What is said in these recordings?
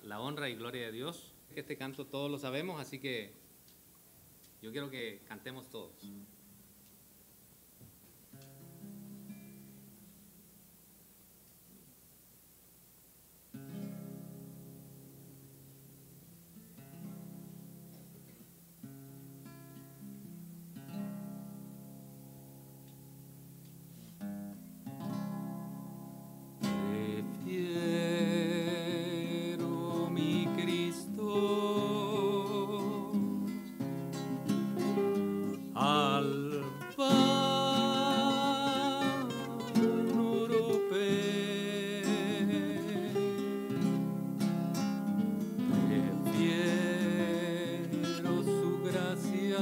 la honra y gloria de Dios. Este canto todos lo sabemos, así que yo quiero que cantemos todos. Prefiero, mi Cristo, al pan oropel. Prefiero su gracia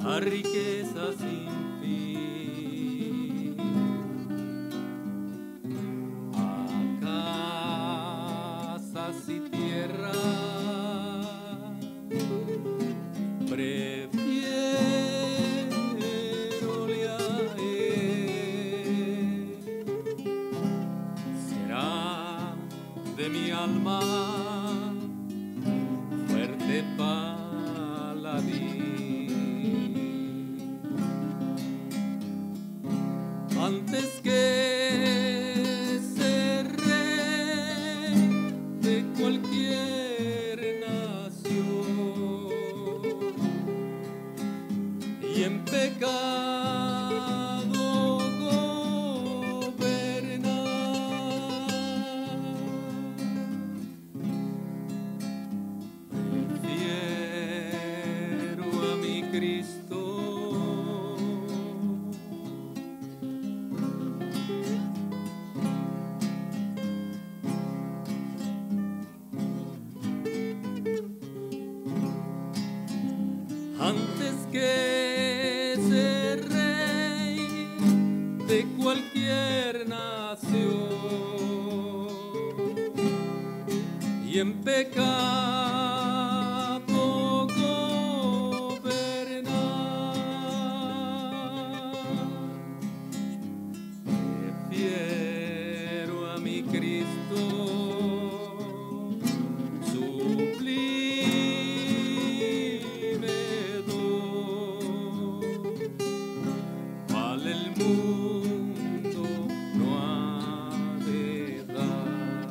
a riquezas sin fin, a casas y tierra. Prefierole a él. Será de mi alma fuerte paladín, antes que ser rey de cualquier nación y en pecado gobernar. Prefiero a mi Cristo antes que ser rey de cualquier nación y en pecado gobernar. Prefiero a mi Cristo mundo no ha de dar.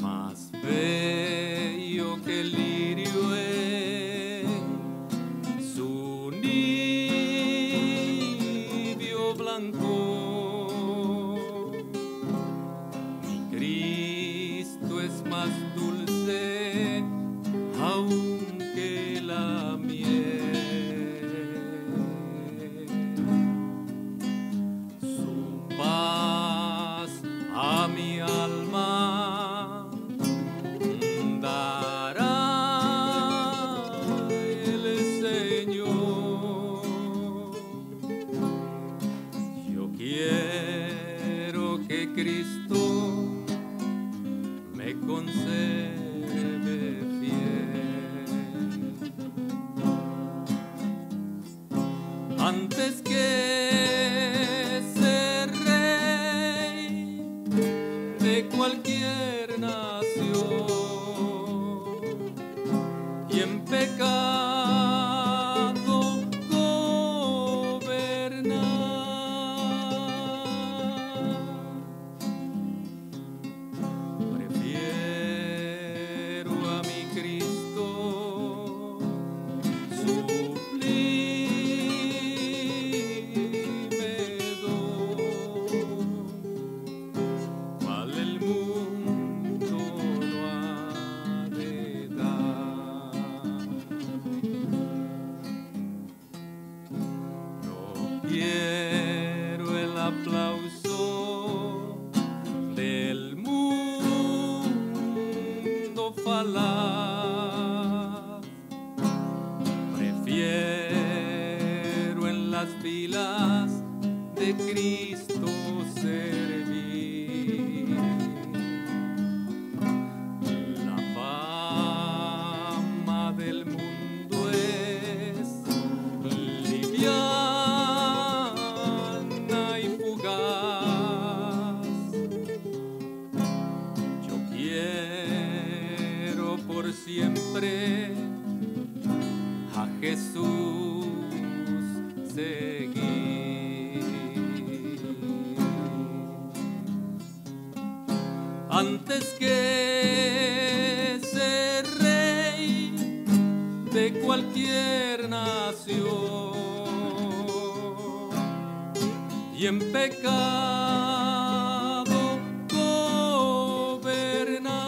Más bello que el lirio es su nido blanco. Mi Cristo es más dulce aún que la miel. Su paz a mi alma dará el Señor. Yo quiero que Cristo me conserve fiel, antes que ser rey de cualquier nación y en pecado gobernar. Prefiero a mi Cristo sublime don, cual el por siempre a Jesús seguir. Antes que ser rey de cualquier nación y en pecado gobernar,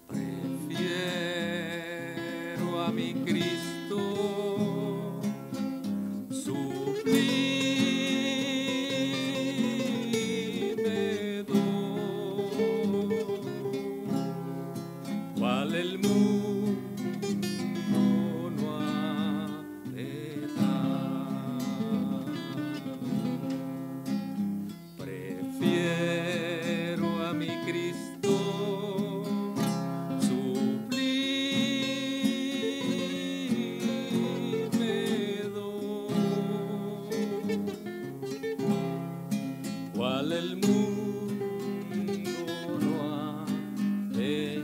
prefiero a mi Cristo sublime don, cual el mundo no ha de dar. Prefiero a mi Cristo sublime don, cual el mundo no ha de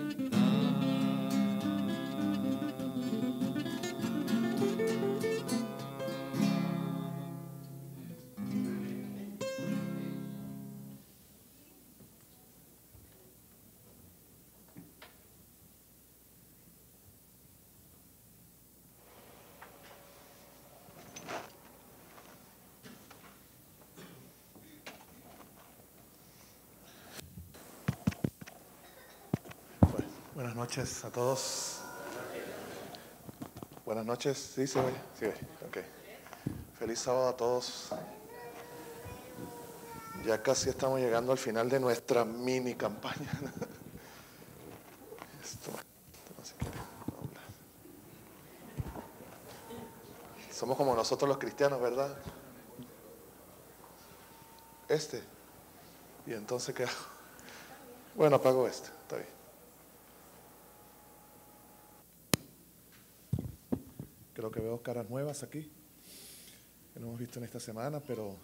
Buenas noches a todos. Buenas noches. ¿Sí se oye? Sí, ok. Feliz sábado a todos. Ya casi estamos llegando al final de nuestra mini campaña. Esto no se quiere doblar. Somos como nosotros los cristianos, ¿verdad? Y entonces, ¿qué hago? Bueno, apago está bien. Creo que veo caras nuevas aquí, que no hemos visto en esta semana, pero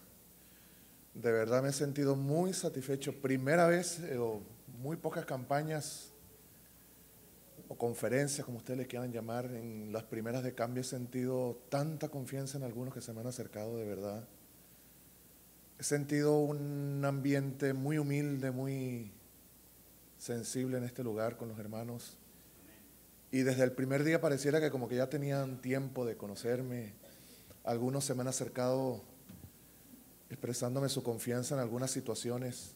de verdad me he sentido muy satisfecho. Primera vez, o muy pocas campañas o conferencias, como ustedes le quieran llamar, en las primeras de cambio he sentido tanta confianza en algunos que se me han acercado, de verdad. He sentido un ambiente muy humilde, muy sensible en este lugar con los hermanos. Y desde el primer día pareciera que como que ya tenían tiempo de conocerme. Algunos se me han acercado expresándome su confianza en algunas situaciones.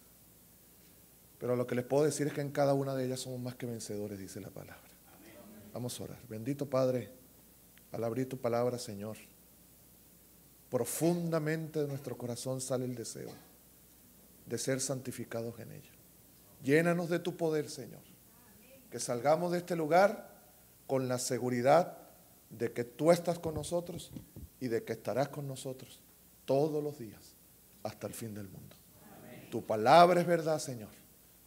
Pero lo que les puedo decir es que en cada una de ellas somos más que vencedores, dice la palabra. Vamos a orar. Bendito Padre, al abrir tu palabra, Señor, profundamente de nuestro corazón sale el deseo de ser santificados en ella. Llénanos de tu poder, Señor. Que salgamos de este lugar con la seguridad de que tú estás con nosotros y de que estarás con nosotros todos los días hasta el fin del mundo. Amén. Tu palabra es verdad, Señor.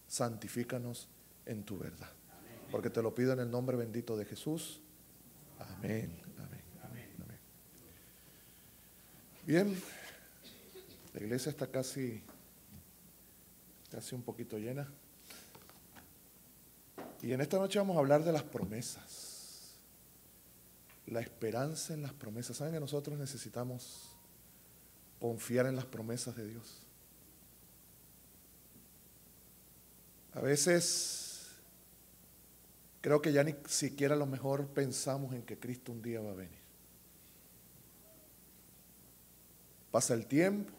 Santifícanos en tu verdad. Amén. Porque te lo pido en el nombre bendito de Jesús. Amén. Amén. Amén. Amén. Bien, la iglesia está casi un poquito llena. Y en esta noche vamos a hablar de las promesas. La esperanza en las promesas. ¿Saben que nosotros necesitamos confiar en las promesas de Dios? A veces creo que ya ni siquiera a lo mejor pensamos en que Cristo un día va a venir. Pasa el tiempo,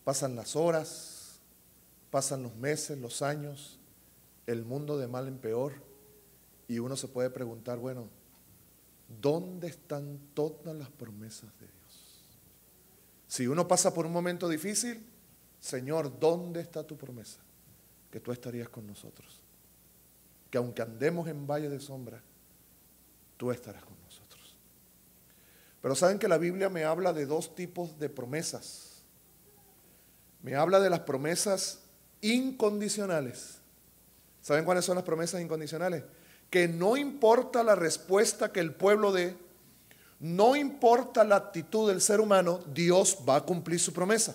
pasan las horas, pasan los meses, los años, el mundo de mal en peor, y uno se puede preguntar, bueno, ¿dónde están todas las promesas de Dios? Si uno pasa por un momento difícil, Señor, ¿dónde está tu promesa? Que tú estarías con nosotros. Que aunque andemos en valle de sombra, tú estarás con nosotros. Pero saben que la Biblia me habla de dos tipos de promesas. Me habla de las promesas incondicionales. ¿Saben cuáles son las promesas incondicionales? Que no importa la respuesta que el pueblo dé, no importa la actitud del ser humano, Dios va a cumplir su promesa.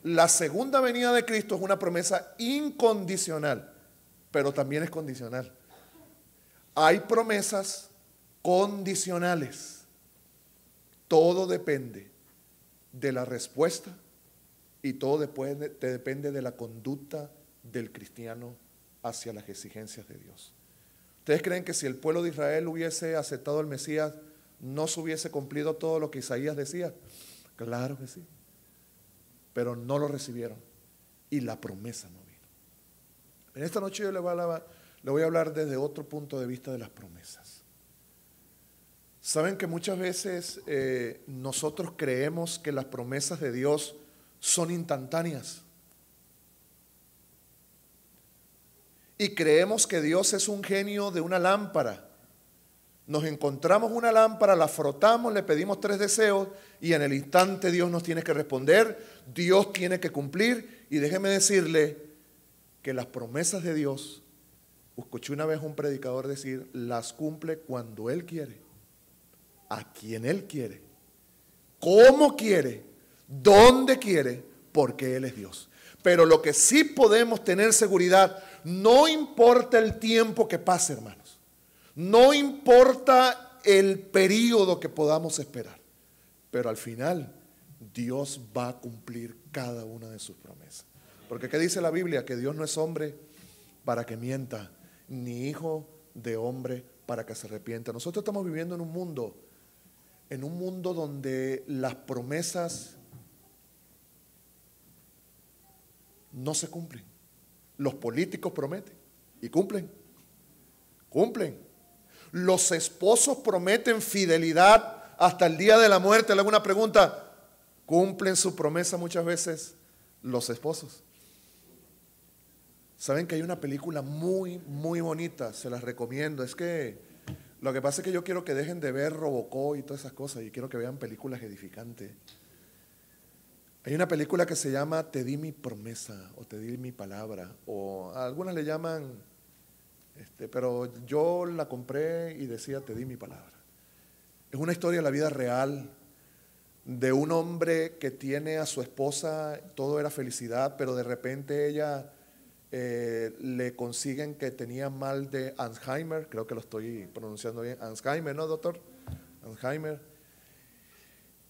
la segunda venida de Cristo es una promesa incondicional, pero también es condicional. Hay promesas condicionales. Todo depende de la respuesta y todo depende de la conducta del cristiano hacia las exigencias de Dios. ¿Ustedes creen que si el pueblo de Israel hubiese aceptado al Mesías, no se hubiese cumplido todo lo que Isaías decía? Claro que sí. Pero no lo recibieron y la promesa no vino. En esta noche yo le voy a hablar desde otro punto de vista de las promesas. Saben que muchas veces nosotros creemos que las promesas de Dios son instantáneas. Y creemos que Dios es un genio de una lámpara. Nos encontramos una lámpara, la frotamos, le pedimos 3 deseos y en el instante Dios nos tiene que responder, Dios tiene que cumplir. Y déjeme decirle que las promesas de Dios, escuché una vez un predicador decir, las cumple cuando Él quiere, a quien Él quiere, cómo quiere, dónde quiere, porque Él es Dios. Pero lo que sí podemos tener seguridad, no importa el tiempo que pase, hermanos. No importa el periodo que podamos esperar. Pero al final, Dios va a cumplir cada una de sus promesas. Porque ¿qué dice la Biblia? Que Dios no es hombre para que mienta, ni hijo de hombre para que se arrepienta. Nosotros estamos viviendo en un mundo donde las promesas no se cumplen. Los políticos prometen y cumplen. Los esposos prometen fidelidad hasta el día de la muerte. Le hago una pregunta. ¿Cumplen su promesa muchas veces los esposos? Saben que hay una película muy, muy bonita. Se las recomiendo. Es que lo que pasa es que yo quiero que dejen de ver Robocop y todas esas cosas. Y quiero que vean películas edificantes. Hay una película que se llama Te di mi promesa o Te di mi palabra, o a algunas le llaman, pero yo la compré y decía Te di mi palabra. Es una historia de la vida real de un hombre que tiene a su esposa, todo era felicidad, pero de repente ella le consiguen que tenía mal de Alzheimer, creo que lo estoy pronunciando bien, Alzheimer, ¿no, doctor? Alzheimer.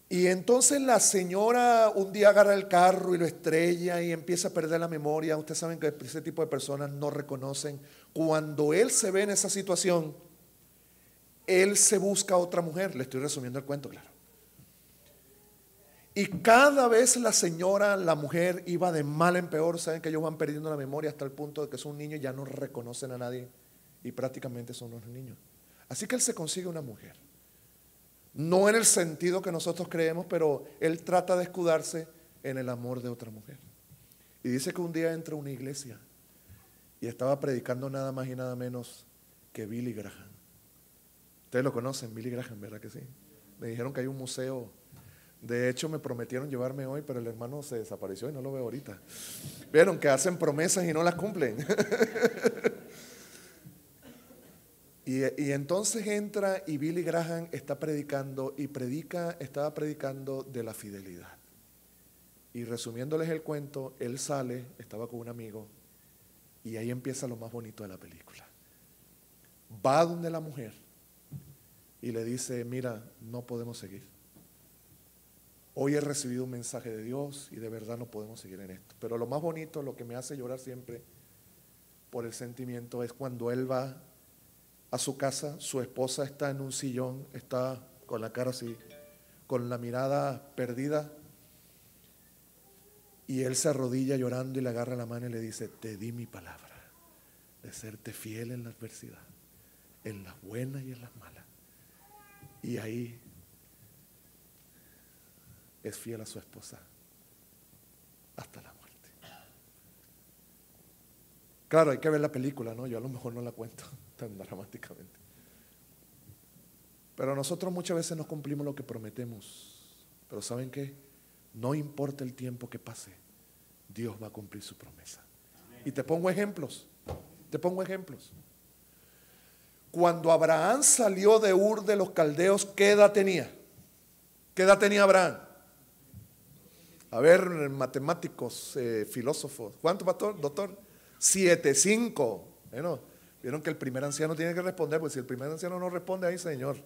Y entonces la señora un día agarra el carro y lo estrella y empieza a perder la memoria. Ustedes saben que ese tipo de personas no reconocen. Cuando él se ve en esa situación, él se busca a otra mujer. Le estoy resumiendo el cuento, claro. Y cada vez la mujer iba de mal en peor. Saben que ellos van perdiendo la memoria hasta el punto de que son niños y ya no reconocen a nadie. Y prácticamente son los niños. Así que él se consigue una mujer. No en el sentido que nosotros creemos, pero él trata de escudarse en el amor de otra mujer. Y dice que un día entra a una iglesia y estaba predicando nada más y nada menos que Billy Graham. Ustedes lo conocen, Billy Graham, ¿verdad que sí? Me dijeron que hay un museo. De hecho, me prometieron llevarme hoy, pero el hermano se desapareció y no lo veo ahorita. Vieron que hacen promesas y no las cumplen. Y entonces entra y Billy Graham está predicando y estaba predicando de la fidelidad. Y resumiéndoles el cuento, él sale, estaba con un amigo y ahí empieza lo más bonito de la película. Va donde la mujer y le dice, mira, no podemos seguir. Hoy he recibido un mensaje de Dios y de verdad no podemos seguir en esto. Pero lo más bonito, lo que me hace llorar siempre por el sentimiento es cuando él va a su casa, su esposa está en un sillón, está con la cara así, con la mirada perdida, y él se arrodilla llorando y le agarra la mano y le dice, te di mi palabra de serte fiel en la adversidad, en las buenas y en las malas. Y ahí es fiel a su esposa hasta la muerte. Claro, hay que ver la película, ¿no? Yo a lo mejor no la cuento tan dramáticamente. Pero nosotros muchas veces no cumplimos lo que prometemos. Pero ¿saben qué? No importa el tiempo que pase, Dios va a cumplir su promesa. Y te pongo ejemplos. Cuando Abraham salió de Ur de los Caldeos, ¿qué edad tenía? ¿Qué edad tenía Abraham? A ver, matemáticos, filósofos. ¿Cuánto, pastor? Doctor. 7, 5. Bueno, vieron que el primer anciano tiene que responder, porque si el primer anciano no responde, ahí, Señor,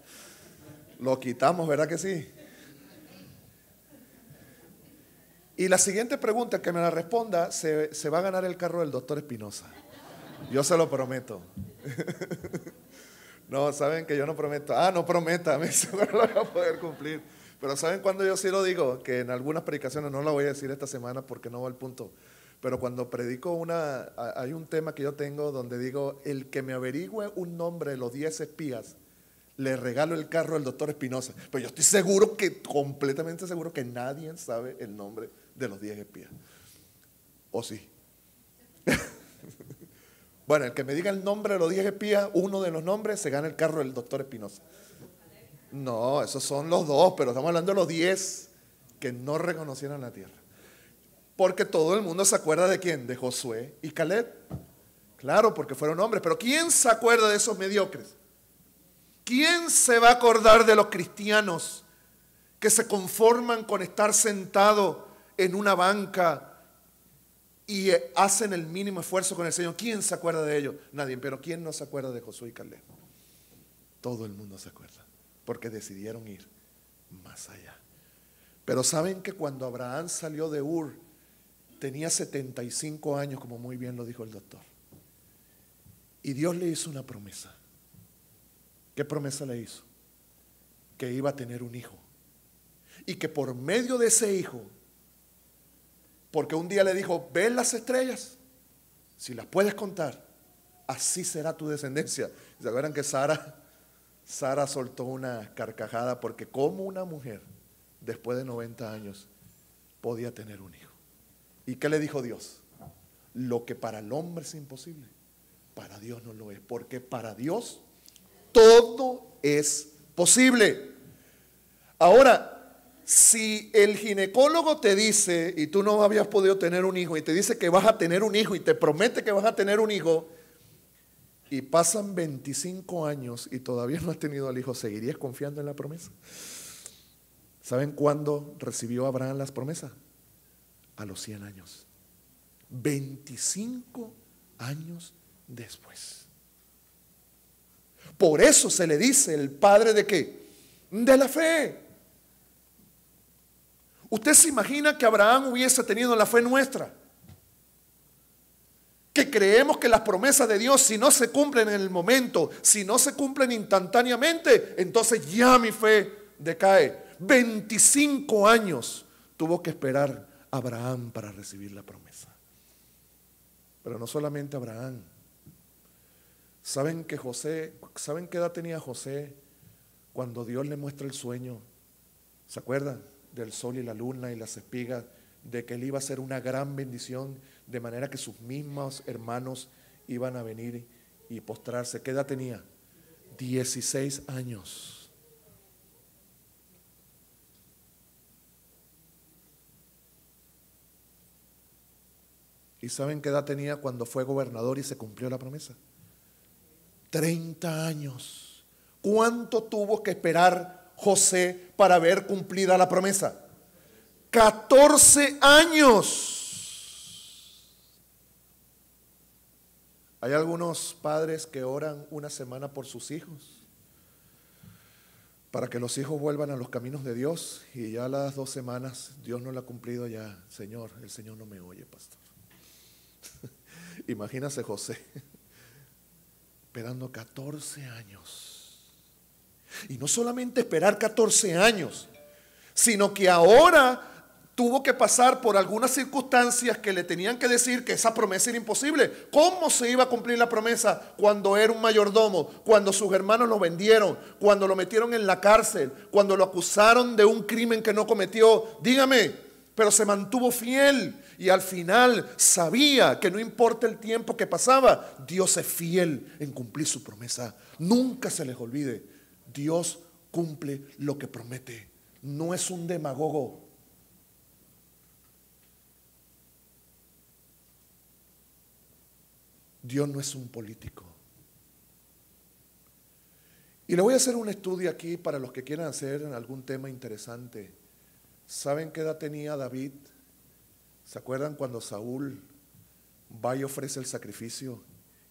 lo quitamos, ¿verdad que sí? Y la siguiente pregunta, que me la responda, se va a ganar el carro del doctor Espinosa. Yo se lo prometo. No, saben que yo no prometo. No prometa, me seguro lo voy a poder cumplir. Pero ¿saben cuándo yo sí lo digo? Que en algunas predicaciones, no lo voy a decir esta semana porque no va al punto, pero cuando predico hay un tema que yo tengo donde digo, el que me averigüe un nombre de los 10 espías, le regalo el carro al doctor Espinosa. Pero yo estoy seguro completamente seguro que nadie sabe el nombre de los 10 espías. ¿O sí? Bueno, el que me diga el nombre de los 10 espías, uno de los nombres, se gana el carro del doctor Espinosa. No, esos son los 2, pero estamos hablando de los 10 que no reconocieron la tierra. Porque todo el mundo se acuerda de quién, de Josué y Caleb. Claro, porque fueron hombres, pero ¿quién se acuerda de esos mediocres? ¿Quién se va a acordar de los cristianos que se conforman con estar sentado en una banca y hacen el mínimo esfuerzo con el Señor? ¿Quién se acuerda de ellos? Nadie, pero ¿quién no se acuerda de Josué y Caleb? Todo el mundo se acuerda, porque decidieron ir más allá. Pero saben que cuando Abraham salió de Ur, tenía 75 años, como muy bien lo dijo el doctor. Y Dios le hizo una promesa. ¿Qué promesa le hizo? Que iba a tener un hijo. Y que por medio de ese hijo, porque un día le dijo, ¿ves las estrellas? Si las puedes contar, así será tu descendencia. ¿Se acuerdan que Sara soltó una carcajada? Porque como una mujer, después de 90 años, podía tener un hijo. ¿Y qué le dijo Dios? Lo que para el hombre es imposible, para Dios no lo es. Porque para Dios todo es posible. Ahora, si el ginecólogo te dice, y tú no habías podido tener un hijo, y te dice que vas a tener un hijo, y te promete que vas a tener un hijo, y pasan 25 años y todavía no has tenido al hijo, ¿seguirías confiando en la promesa? ¿Saben cuándo recibió Abraham las promesas? A los 100 años. 25 años después. Por eso se le dice el padre de ¿qué? De la fe. ¿Usted se imagina que Abraham hubiese tenido la fe nuestra? Que creemos que las promesas de Dios, si no se cumplen en el momento, si no se cumplen instantáneamente, entonces ya mi fe decae. 25 años tuvo que esperar Abraham para recibir la promesa. Pero no solamente Abraham. ¿Saben qué edad tenía José cuando Dios le muestra el sueño? ¿Se acuerdan? Del sol y la luna y las espigas, de que él iba a ser una gran bendición, de manera que sus mismos hermanos iban a venir y postrarse. ¿Qué edad tenía? 16 años. ¿Y saben qué edad tenía cuando fue gobernador y se cumplió la promesa? 30 años. ¿Cuánto tuvo que esperar José para ver cumplida la promesa? 14 años. Hay algunos padres que oran una semana por sus hijos, para que los hijos vuelvan a los caminos de Dios, y ya las 2 semanas Dios no lo ha cumplido ya. Señor, el Señor no me oye, pastor. Imagínase José esperando 14 años. Y no solamente esperar 14 años, sino que ahora tuvo que pasar por algunas circunstancias que le tenían que decir que esa promesa era imposible. ¿Cómo se iba a cumplir la promesa cuando era un mayordomo, cuando sus hermanos lo vendieron, cuando lo metieron en la cárcel, cuando lo acusaron de un crimen que no cometió? Dígame, pero se mantuvo fiel y al final sabía que no importa el tiempo que pasaba, Dios es fiel en cumplir su promesa. Nunca se les olvide, Dios cumple lo que promete. No es un demagogo. Dios no es un político. Y le voy a hacer un estudio aquí para los que quieran hacer algún tema interesante. ¿Saben qué edad tenía David? ¿Se acuerdan cuando Saúl va y ofrece el sacrificio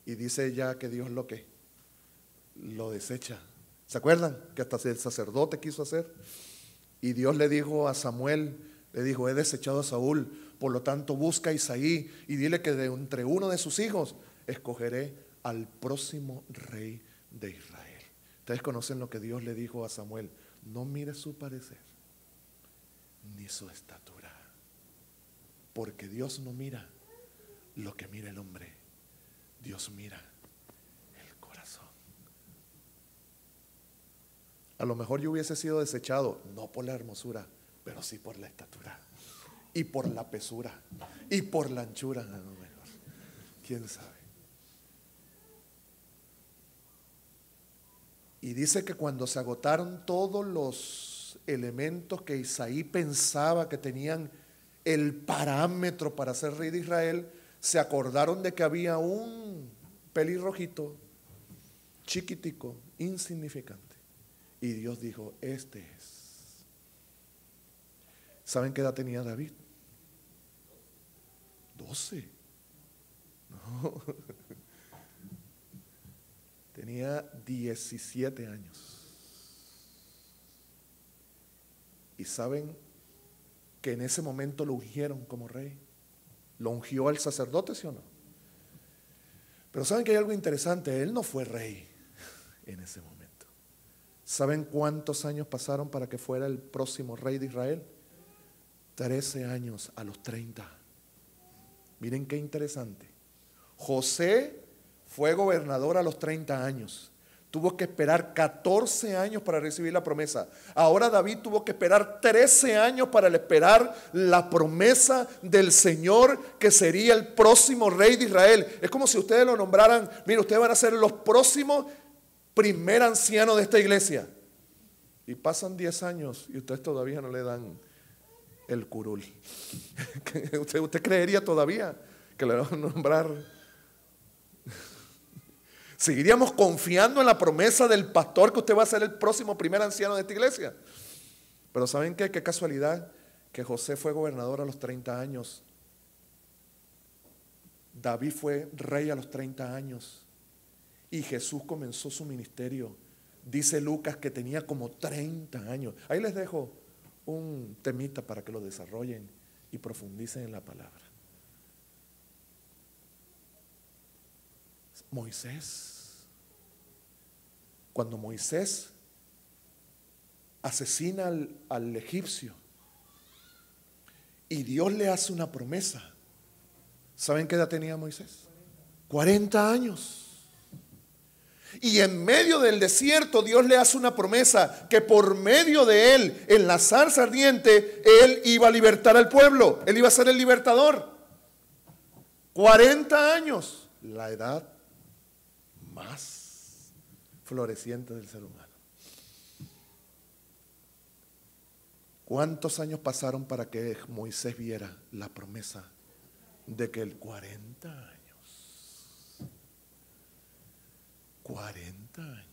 y dice ya que Dios lo desecha? ¿Se acuerdan? Que hasta el sacerdote quiso hacer. Y Dios le dijo a Samuel, le dijo, he desechado a Saúl, por lo tanto busca a Isaí y dile que de entre uno de sus hijos escogeré al próximo rey de Israel. Ustedes conocen lo que Dios le dijo a Samuel: no mire su parecer ni su estatura, porque Dios no mira lo que mira el hombre, Dios mira el corazón. A lo mejor yo hubiese sido desechado, no por la hermosura, pero sí por la estatura, y por la pesura, y por la anchura, a lo mejor, quién sabe. Y dice que cuando se agotaron todos los elementos que Isaí pensaba que tenían el parámetro para ser rey de Israel, se acordaron de que había un pelirrojito, chiquitico, insignificante. Y Dios dijo, este es. ¿Saben qué edad tenía David? 12. No. Tenía 17 años. ¿Y saben que en ese momento lo ungieron como rey? ¿Lo ungió el sacerdote, sí o no? Pero ¿saben que hay algo interesante? Él no fue rey en ese momento. ¿Saben cuántos años pasaron para que fuera el próximo rey de Israel? 13 años a los 30. Miren qué interesante. José fue gobernador a los 30 años. Tuvo que esperar 14 años para recibir la promesa. Ahora David tuvo que esperar 13 años para esperar la promesa del Señor, que sería el próximo rey de Israel. Es como si ustedes lo nombraran, mire, ustedes van a ser los próximos primer anciano de esta iglesia. Y pasan 10 años y ustedes todavía no le dan el curul. ¿Usted creería todavía que le van a nombrar? ¿Seguiríamos confiando en la promesa del pastor que usted va a ser el próximo primer anciano de esta iglesia? Pero ¿saben qué? Qué casualidad que José fue gobernador a los 30 años. David fue rey a los 30 años. Y Jesús comenzó su ministerio. Dice Lucas que tenía como 30 años. Ahí les dejo un temita para que lo desarrollen y profundicen en la palabra. Moisés, cuando Moisés asesina al egipcio y Dios le hace una promesa, ¿saben qué edad tenía Moisés? 40 años. Y en medio del desierto Dios le hace una promesa que por medio de él, en la zarza ardiente, él iba a libertar al pueblo, él iba a ser el libertador. 40 años, la edad más floreciente del ser humano. ¿Cuántos años pasaron para que Moisés viera la promesa de que el 40 años? 40 años.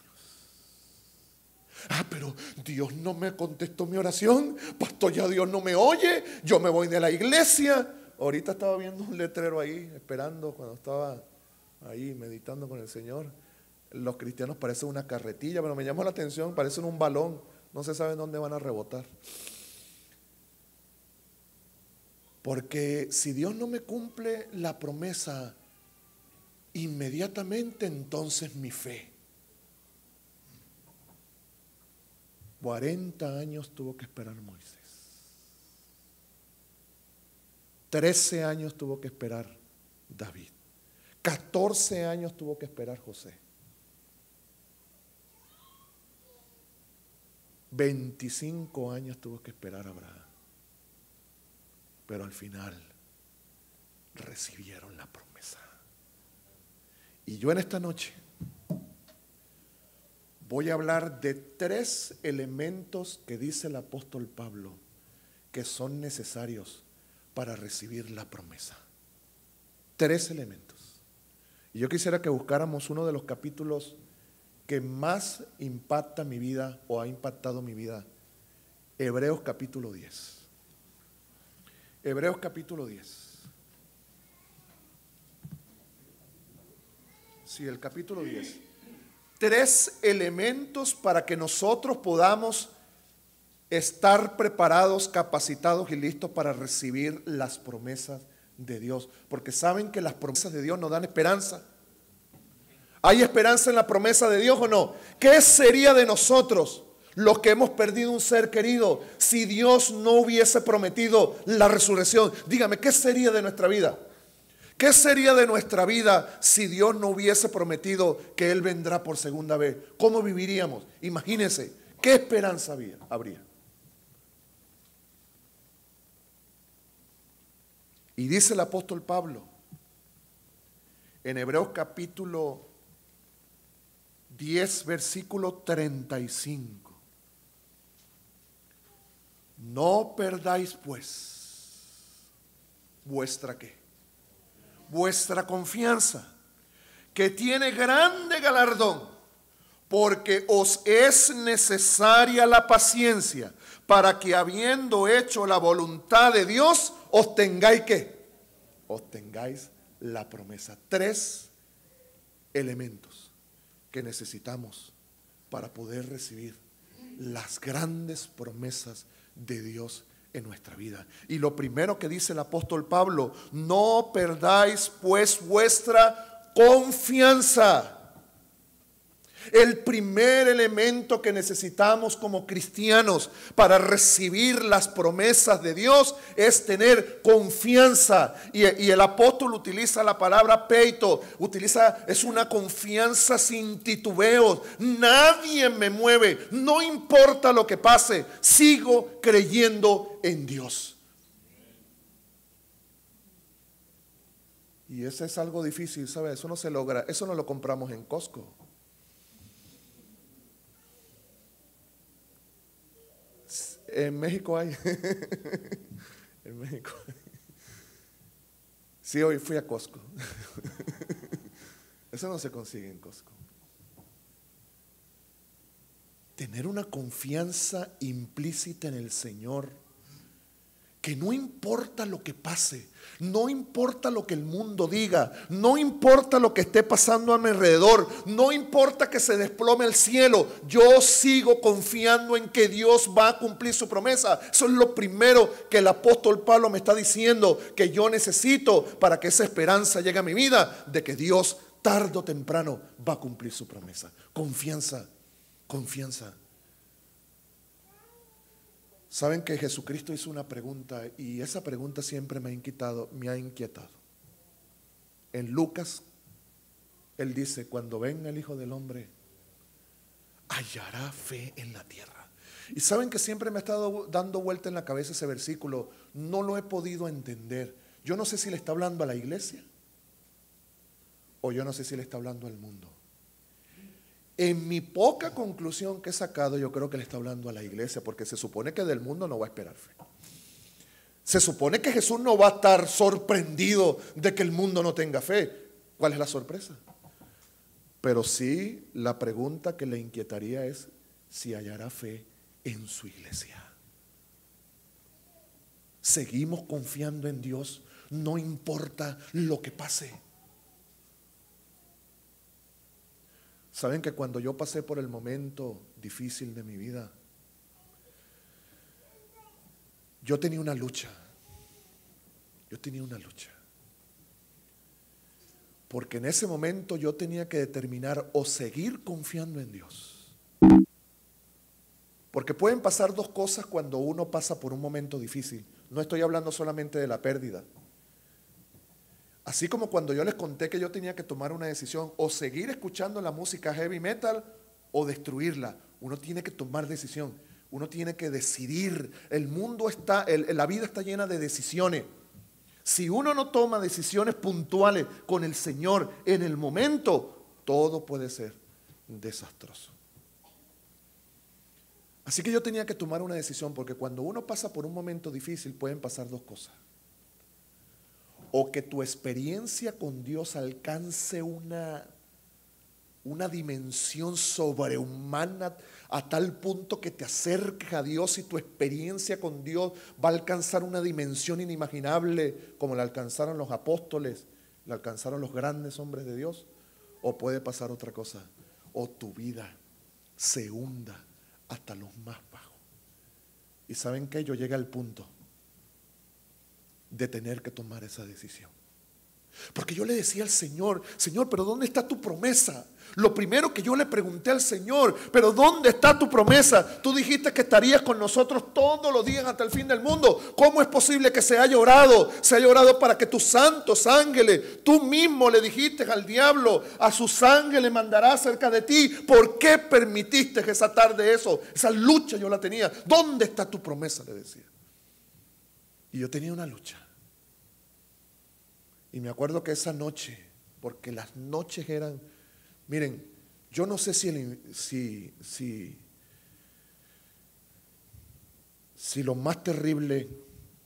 Pero Dios no me contestó mi oración, pastor, ya Dios no me oye, yo me voy de la iglesia. Ahorita estaba viendo un letrero ahí, esperando cuando estaba ahí meditando con el Señor. Los cristianos parecen una carretilla, pero me llamó la atención, parecen un balón, no se sabe dónde van a rebotar. Porque si Dios no me cumple la promesa inmediatamente, entonces mi fe. 40 años tuvo que esperar Moisés. 13 años tuvo que esperar David. 14 años tuvo que esperar José. 25 años tuvo que esperar Abraham. Pero al final recibieron la promesa. Y yo en esta noche voy a hablar de 3 elementos que dice el apóstol Pablo que son necesarios para recibir la promesa. 3 elementos. Y yo quisiera que buscáramos uno de los capítulos que más impacta mi vida o ha impactado mi vida. Hebreos capítulo 10. Hebreos capítulo 10. Sí, el capítulo 10. 3 elementos para que nosotros podamos estar preparados, capacitados y listos para recibir las promesas de Dios. Porque saben que las promesas de Dios nos dan esperanza. ¿Hay esperanza en la promesa de Dios o no? ¿Qué sería de nosotros, los que hemos perdido un ser querido, si Dios no hubiese prometido la resurrección? Dígame, ¿qué sería de nuestra vida? ¿Qué sería de nuestra vida si Dios no hubiese prometido que Él vendrá por segunda vez? ¿Cómo viviríamos? Imagínense, ¿qué esperanza habría? Y dice el apóstol Pablo en Hebreos capítulo 10, versículo 35. No perdáis pues vuestra ¿qué? Vuestra confianza, que tiene grande galardón, porque os es necesaria la paciencia, para que habiendo hecho la voluntad de Dios, obtengáis ¿qué? Obtengáis la promesa. 3 elementos que necesitamos para poder recibir las grandes promesas de Dios en nuestra vida. Y lo primero que dice el apóstol Pablo: no perdáis pues vuestra confianza. El primer elemento que necesitamos como cristianos para recibir las promesas de Dios es tener confianza. Y el apóstol utiliza la palabra peito, es una confianza sin titubeos. Nadie me mueve, no importa lo que pase, sigo creyendo en Dios. Y eso es algo difícil, ¿sabe? Eso no se logra, eso no lo compramos en Costco. En México hay. En México. Sí, hoy fui a Costco. Eso no se consigue en Costco. Tener una confianza implícita en el Señor, que no importa lo que pase, no importa lo que el mundo diga, no importa lo que esté pasando a mi alrededor, no importa que se desplome el cielo, yo sigo confiando en que Dios va a cumplir su promesa. Eso es lo primero que el apóstol Pablo me está diciendo, que yo necesito para que esa esperanza llegue a mi vida, de que Dios tarde o temprano va a cumplir su promesa. Confianza, confianza. Saben que Jesucristo hizo una pregunta, y esa pregunta siempre me ha inquietado. En Lucas, Él dice: cuando venga el Hijo del Hombre, hallará fe en la tierra. Y saben que siempre me ha estado dando vuelta en la cabeza ese versículo. No lo he podido entender. Yo no sé si le está hablando a la iglesia, o yo no sé si le está hablando al mundo. En mi poca conclusión que he sacado, yo creo que le está hablando a la iglesia, porque se supone que del mundo no va a esperar fe. Se supone que Jesús no va a estar sorprendido de que el mundo no tenga fe. ¿Cuál es la sorpresa? Pero sí, la pregunta que le inquietaría es si hallará fe en su iglesia. Seguimos confiando en Dios, no importa lo que pase. Saben que cuando yo pasé por el momento difícil de mi vida, yo tenía una lucha. Porque en ese momento yo tenía que determinar o seguir confiando en Dios. Porque pueden pasar 2 cosas cuando uno pasa por un momento difícil. No estoy hablando solamente de la pérdida. Así como cuando yo les conté que yo tenía que tomar una decisión, o seguir escuchando la música heavy metal o destruirla. Uno tiene que tomar decisión, uno tiene que decidir. El mundo la vida está llena de decisiones. Si uno no toma decisiones puntuales con el Señor en el momento, todo puede ser desastroso. Así que yo tenía que tomar una decisión, porque cuando uno pasa por un momento difícil pueden pasar 2 cosas. O que tu experiencia con Dios alcance una una dimensión sobrehumana a tal punto que te acerques a Dios y tu experiencia con Dios va a alcanzar una dimensión inimaginable como la alcanzaron los apóstoles, la alcanzaron los grandes hombres de Dios. O puede pasar otra cosa, o tu vida se hunda hasta los más bajos. Y ¿saben qué? Yo llegué al punto de tener que tomar esa decisión. Porque yo le decía al Señor, Señor, pero ¿dónde está tu promesa? Lo primero que yo le pregunté al Señor, pero ¿dónde está tu promesa? Tú dijiste que estarías con nosotros todos los días hasta el fin del mundo. ¿Cómo es posible que se haya orado? Se haya orado para que tus santos ángeles, tú mismo le dijiste al diablo, a sus ángeles mandará cerca de ti. ¿Por qué permitiste que esa tarde eso? Esa lucha yo la tenía. ¿Dónde está tu promesa? Le decía. Y yo tenía una lucha. Y me acuerdo que esa noche, porque las noches eran, miren, yo no sé si lo más terrible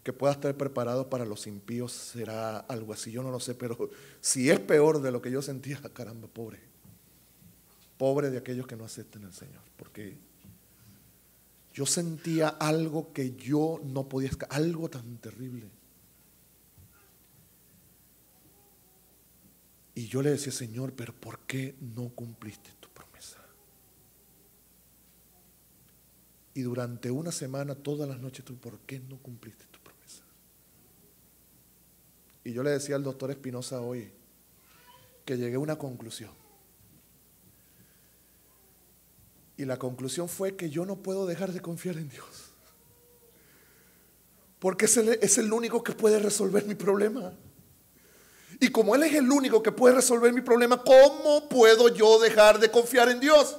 que pueda estar preparado para los impíos será algo así, yo no lo sé, pero si es peor de lo que yo sentía, caramba, pobre de aquellos que no acepten al Señor, porque yo sentía algo que yo no podía, algo tan terrible. Y yo le decía, Señor, pero ¿por qué no cumpliste tu promesa? Y durante una semana, todas las noches, ¿por qué no cumpliste tu promesa? Y yo le decía al doctor Espinosa hoy que llegué a una conclusión. Y la conclusión fue que yo no puedo dejar de confiar en Dios. Porque es el único que puede resolver mi problema. Y como Él es el único que puede resolver mi problema, ¿cómo puedo yo dejar de confiar en Dios?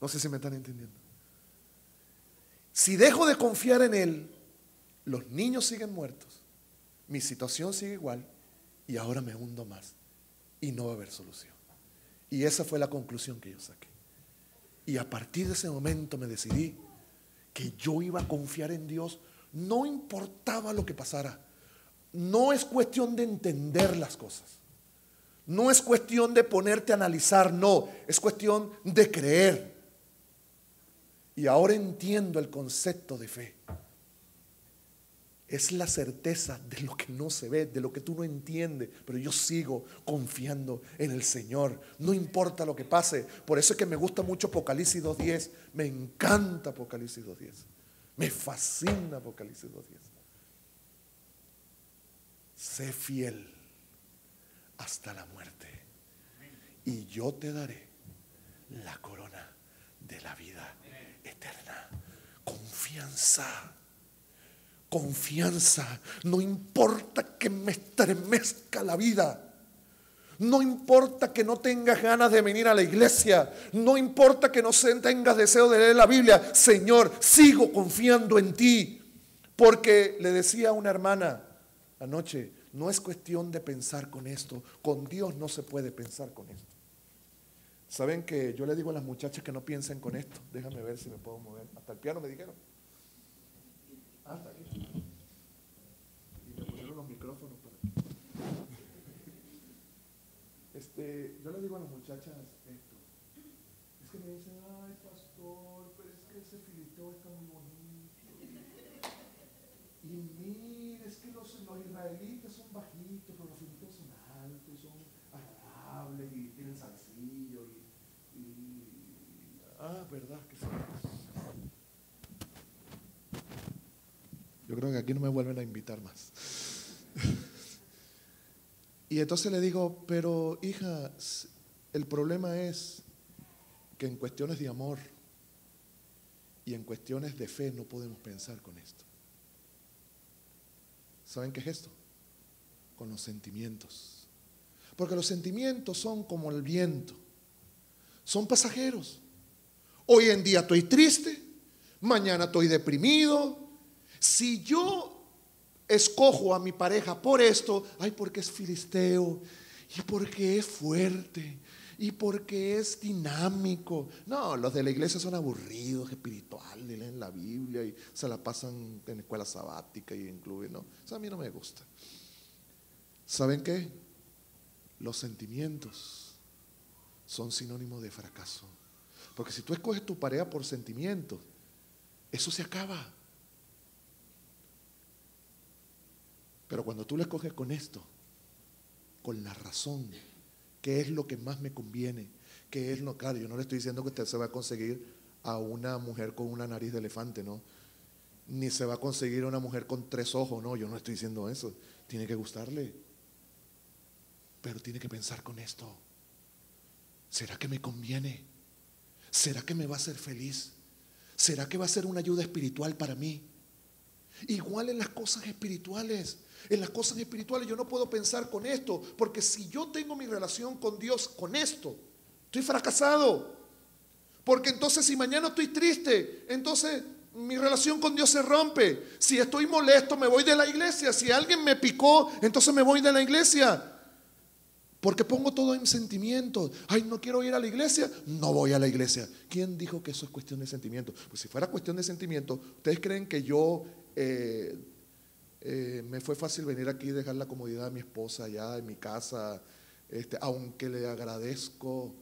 No sé si me están entendiendo. Si dejo de confiar en Él, los niños siguen muertos, mi situación sigue igual y ahora me hundo más y no va a haber solución. Y esa fue la conclusión que yo saqué. Y a partir de ese momento me decidí que yo iba a confiar en Dios, no importaba lo que pasara. No es cuestión de entender las cosas. No es cuestión de ponerte a analizar, no. Es cuestión de creer. Y ahora entiendo el concepto de fe. Es la certeza de lo que no se ve, de lo que tú no entiendes. Pero yo sigo confiando en el Señor. No importa lo que pase. Por eso es que me gusta mucho Apocalipsis 2:10. Me encanta Apocalipsis 2:10. Me fascina Apocalipsis 2:10. Sé fiel hasta la muerte y yo te daré la corona de la vida eterna. Confianza, confianza. No importa que me estremezca la vida. No importa que no tengas ganas de venir a la iglesia. No importa que no tengas deseo de leer la Biblia. Señor, sigo confiando en ti. Porque le decía a una hermana anoche, no es cuestión de pensar con esto. Con Dios no se puede pensar con esto. ¿Saben que yo le digo a las muchachas que no piensen con esto? Déjame ver si me puedo mover. Hasta el piano me dijeron. Hasta aquí. Y me pusieron los micrófonos para yo le digo a las muchachas esto. Es que me dicen, ay pastor, pero es que ese filisteo está muy bonito. Y mire, es que los israelitas son bajitos, pero los filisteos son altos, son agradables y tienen salsillo ¿verdad? Que sí. Yo creo que aquí no me vuelven a invitar más. Y entonces le digo, pero hija, el problema es que en cuestiones de amor y en cuestiones de fe no podemos pensar con esto. ¿Saben qué es esto? Con los sentimientos. Porque los sentimientos son como el viento. Son pasajeros. Hoy en día estoy triste, mañana estoy deprimido. Si yo escojo a mi pareja por esto, ay, porque es filisteo, y porque es fuerte, y porque es dinámico. No, los de la iglesia son aburridos, espirituales, leen la Biblia y se la pasan en escuela sabática y en clubes, no. Eso a mí no me gusta. ¿Saben qué? Los sentimientos son sinónimos de fracaso. Porque si tú escoges tu pareja por sentimientos, eso se acaba. Pero cuando tú la escoges con esto, con la razón, ¿qué es lo que más me conviene? ¿Qué es lo? Claro, yo no le estoy diciendo que usted se va a conseguir a una mujer con una nariz de elefante, ¿no? Ni se va a conseguir a una mujer con 3 ojos, no, yo no estoy diciendo eso. Tiene que gustarle. Pero tiene que pensar con esto. ¿Será que me conviene? ¿Será que me va a hacer feliz? ¿Será que va a ser una ayuda espiritual para mí? Igual en las cosas espirituales. En las cosas espirituales yo no puedo pensar con esto, porque si yo tengo mi relación con Dios con esto, estoy fracasado. Porque entonces si mañana estoy triste, entonces mi relación con Dios se rompe. Si estoy molesto, me voy de la iglesia. Si alguien me picó, entonces me voy de la iglesia. Porque pongo todo en sentimientos. Ay, no quiero ir a la iglesia, no voy a la iglesia. ¿Quién dijo que eso es cuestión de sentimientos? Pues si fuera cuestión de sentimientos, ¿ustedes creen que yo me fue fácil venir aquí y dejar la comodidad de mi esposa allá en mi casa? Aunque le agradezco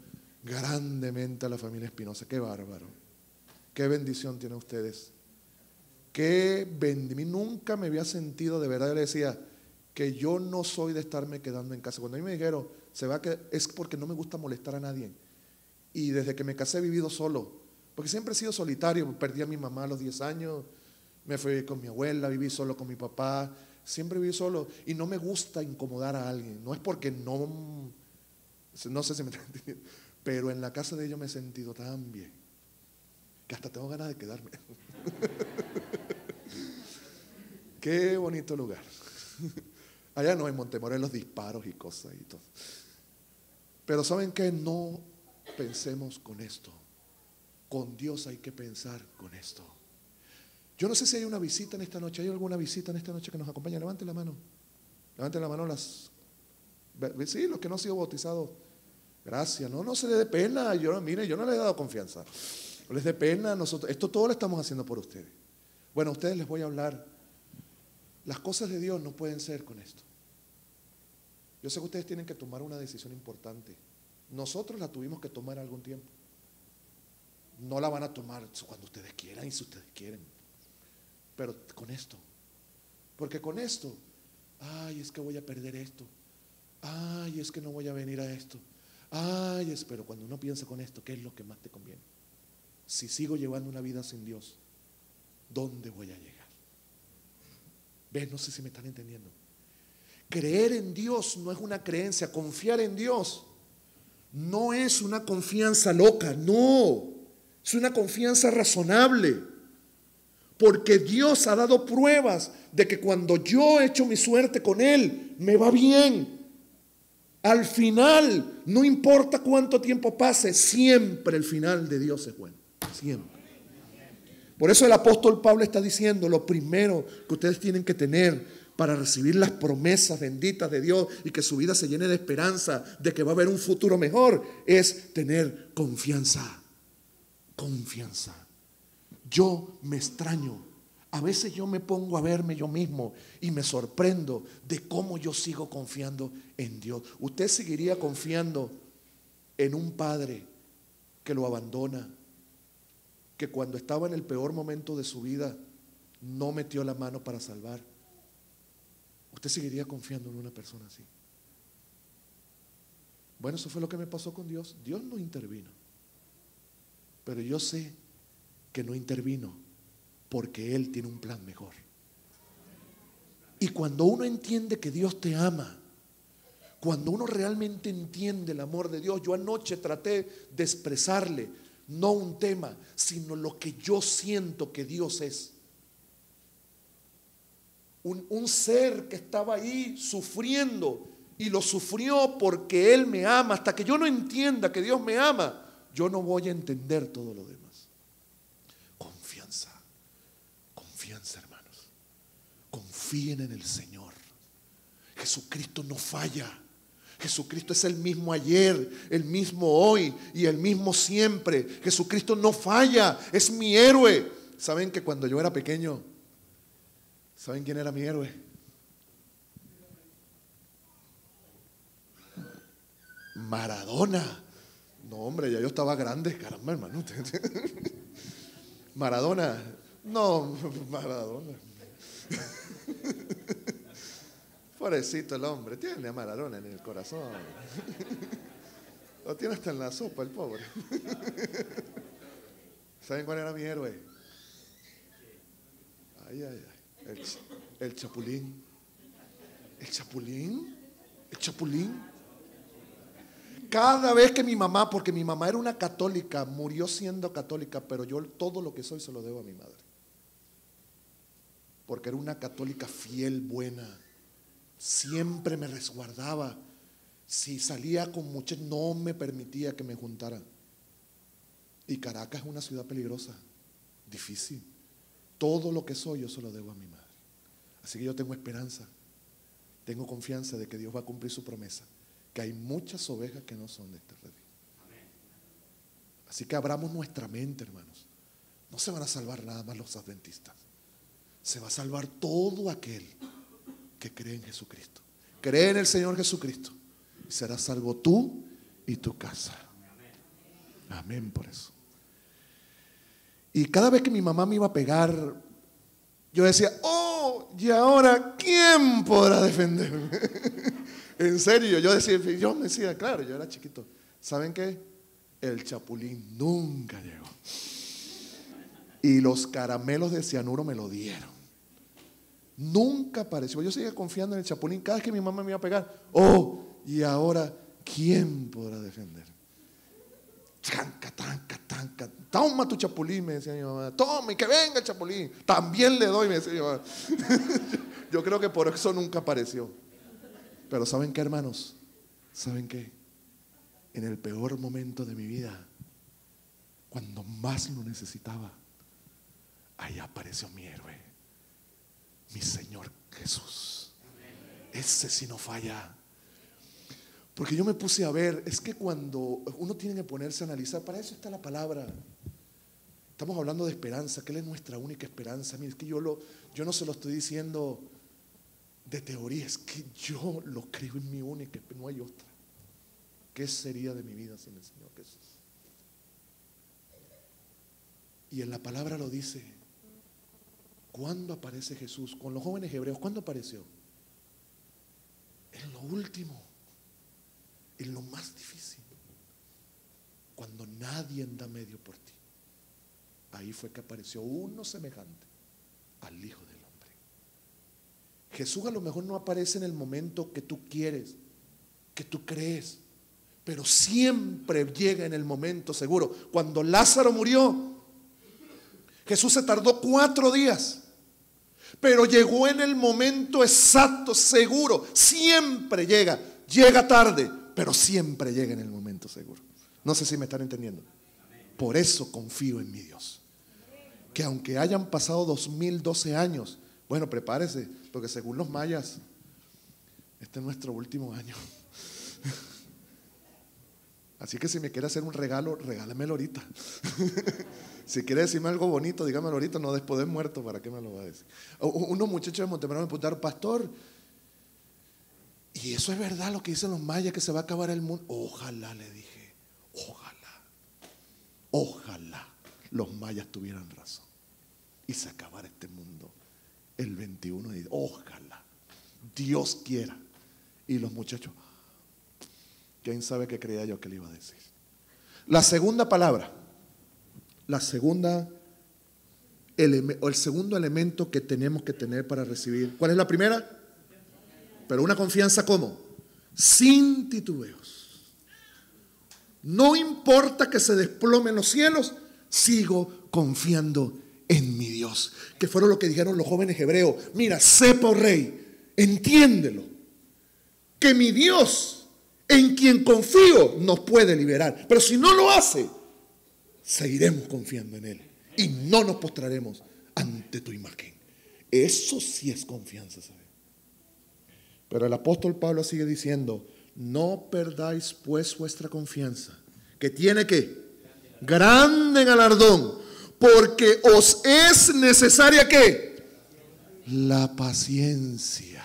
grandemente a la familia Espinosa. Qué bárbaro. Qué bendición tienen ustedes. Nunca me había sentido, de verdad, yo le decía que yo no soy de estarme quedando en casa. Cuando a mí me dijeron, es porque no me gusta molestar a nadie. Y desde que me casé he vivido solo, porque siempre he sido solitario. Perdí a mi mamá a los 10 años, me fui con mi abuela, viví solo con mi papá, siempre viví solo. Y no me gusta incomodar a alguien, no es porque no sé si me están entendiendo, pero en la casa de ellos me he sentido tan bien, que hasta tengo ganas de quedarme. Qué bonito lugar. Allá no, en Montemorelos, disparos y cosas y todo. Pero ¿saben qué? No pensemos con esto. Con Dios hay que pensar con esto. Yo no sé si hay una visita en esta noche. ¿Hay alguna visita en esta noche que nos acompañe? Levanten la mano. Levanten la mano sí, los que no han sido bautizados. Gracias. No se les dé pena. Mire, yo no les he dado confianza. No les dé pena. Esto todo lo estamos haciendo por ustedes. Bueno, a ustedes les voy a hablar. Las cosas de Dios no pueden ser con esto. Yo sé que ustedes tienen que tomar una decisión importante. Nosotros la tuvimos que tomar algún tiempo. No la van a tomar cuando ustedes quieran y si ustedes quieren. Pero con esto. Porque con esto, ay, es que voy a perder esto. Ay, es que no voy a venir a esto. Ay, pero cuando uno piensa con esto, ¿qué es lo que más te conviene? Si sigo llevando una vida sin Dios, ¿dónde voy a llegar? ¿Ves? No sé si me están entendiendo. Creer en Dios no es una creencia. Confiar en Dios no es una confianza loca, no. Es una confianza razonable. Porque Dios ha dado pruebas de que cuando yo echo mi suerte con Él, me va bien. Al final, no importa cuánto tiempo pase, siempre el final de Dios es bueno. Siempre. Por eso el apóstol Pablo está diciendo, lo primero que ustedes tienen que tener para recibir las promesas benditas de Dios y que su vida se llene de esperanza de que va a haber un futuro mejor, es tener confianza. Confianza. Yo me extraño. A veces yo me pongo a verme yo mismo y me sorprendo de cómo yo sigo confiando en Dios. ¿Usted seguiría confiando en un padre que lo abandona, que cuando estaba en el peor momento de su vida no metió la mano para salvar? ¿Usted seguiría confiando en una persona así? Bueno, eso fue lo que me pasó con Dios. Dios no intervino, pero yo sé que no intervino porque Él tiene un plan mejor. Y cuando uno entiende que Dios te ama, cuando uno realmente entiende el amor de Dios, yo anoche traté de expresarle no un tema, sino lo que yo siento que Dios es. Un ser que estaba ahí sufriendo y lo sufrió porque Él me ama. Hasta que yo no entienda que Dios me ama, yo no voy a entender todo lo demás. Confianza, confianza, hermanos. Confíen en el Señor. Jesucristo no falla. Jesucristo es el mismo ayer, el mismo hoy y el mismo siempre. Jesucristo no falla, es mi héroe. ¿Saben que cuando yo era pequeño, ¿saben quién era mi héroe? Maradona. No, hombre, ya yo estaba grande, caramba, hermano. Maradona. No, Maradona. Pobrecito el hombre, tiene a Maradona en el corazón. Lo tiene hasta en la sopa, el pobre. ¿Saben cuál era mi héroe? Ay, ay, ay. El Chapulín. ¿El Chapulín? ¿El Chapulín? Cada vez que mi mamá, porque mi mamá era una católica, murió siendo católica, pero yo todo lo que soy se lo debo a mi madre. Porque era una católica fiel, buena. Siempre me resguardaba. Si salía con muchachos, no me permitía que me juntaran. Y Caracas es una ciudad peligrosa, difícil. Todo lo que soy yo se lo debo a mi madre. Así que yo tengo esperanza, tengo confianza de que Dios va a cumplir su promesa, que hay muchas ovejas que no son de este redil. Así que abramos nuestra mente, hermanos. No se van a salvar nada más los adventistas. Se va a salvar todo aquel que cree en Jesucristo. Cree en el Señor Jesucristo. Y serás salvo tú y tu casa. Amén por eso. Y cada vez que mi mamá me iba a pegar, yo decía, oh, ¿y ahora quién podrá defenderme? En serio, yo me decía, claro, yo era chiquito. ¿Saben qué? El Chapulín nunca llegó. Y los caramelos de cianuro me lo dieron. Nunca apareció. Yo seguía confiando en el Chapulín. Cada vez que mi mamá me iba a pegar, oh, ¿y ahora quién podrá defender? Tanca, tanca, tanca. Toma tu Chapulín, me decía mi mamá. Toma y que venga el Chapulín. También le doy, me decía mi mamá. Yo creo que por eso nunca apareció. Pero ¿saben qué, hermanos? ¿Saben qué? En el peor momento de mi vida, cuando más lo necesitaba, ahí apareció mi héroe, mi Señor Jesús. Ese sí no falla. Porque yo me puse a ver, es que cuando uno tiene que ponerse a analizar, para eso está la palabra. Estamos hablando de esperanza, que Él es nuestra única esperanza. Mire, es que yo no se lo estoy diciendo de teoría, es que yo lo creo en mi única, no hay otra. ¿Qué sería de mi vida sin el Señor Jesús? Y en la palabra lo dice. ¿Cuándo aparece Jesús? Con los jóvenes hebreos, ¿cuándo apareció? En lo último, en lo más difícil, cuando nadie da medio por ti. Ahí fue que apareció uno semejante al Hijo del Hombre. Jesús a lo mejor no aparece en el momento que tú quieres, que tú crees, pero siempre llega en el momento seguro. Cuando Lázaro murió, Jesús se tardó 4 días, pero llegó en el momento exacto, seguro. Siempre llega tarde, pero siempre llega en el momento seguro. No sé si me están entendiendo. Por eso confío en mi Dios. Que aunque hayan pasado 2012 años, bueno, prepárese, porque según los mayas, este es nuestro último año. Así que si me quiere hacer un regalo, regálamelo ahorita. Si quiere decirme algo bonito, dígamelo ahorita, no después de muerto, ¿para qué me lo va a decir? Unos muchachos de Montemerano me preguntaron, pastor, ¿y eso es verdad lo que dicen los mayas, que se va a acabar el mundo? Ojalá, le dije, ojalá los mayas tuvieran razón y se acabara este mundo el 21 de ojalá, Dios quiera. Y los muchachos, ¿quién sabe qué creía yo que le iba a decir? La segunda palabra, el segundo elemento que tenemos que tener para recibir, ¿cuál es la primera? Pero una confianza, ¿cómo? Sin titubeos. No importa que se desplomen los cielos, sigo confiando en mi Dios. Que fueron lo que dijeron los jóvenes hebreos. Mira, sepa, oh rey, entiéndelo, que mi Dios, en quien confío, nos puede liberar. Pero si no lo hace, seguiremos confiando en Él y no nos postraremos ante tu imagen. Eso sí es confianza, ¿sabes? Pero el apóstol Pablo sigue diciendo, no perdáis pues vuestra confianza, que tiene que grande galardón, porque os es necesaria ¿qué? La paciencia.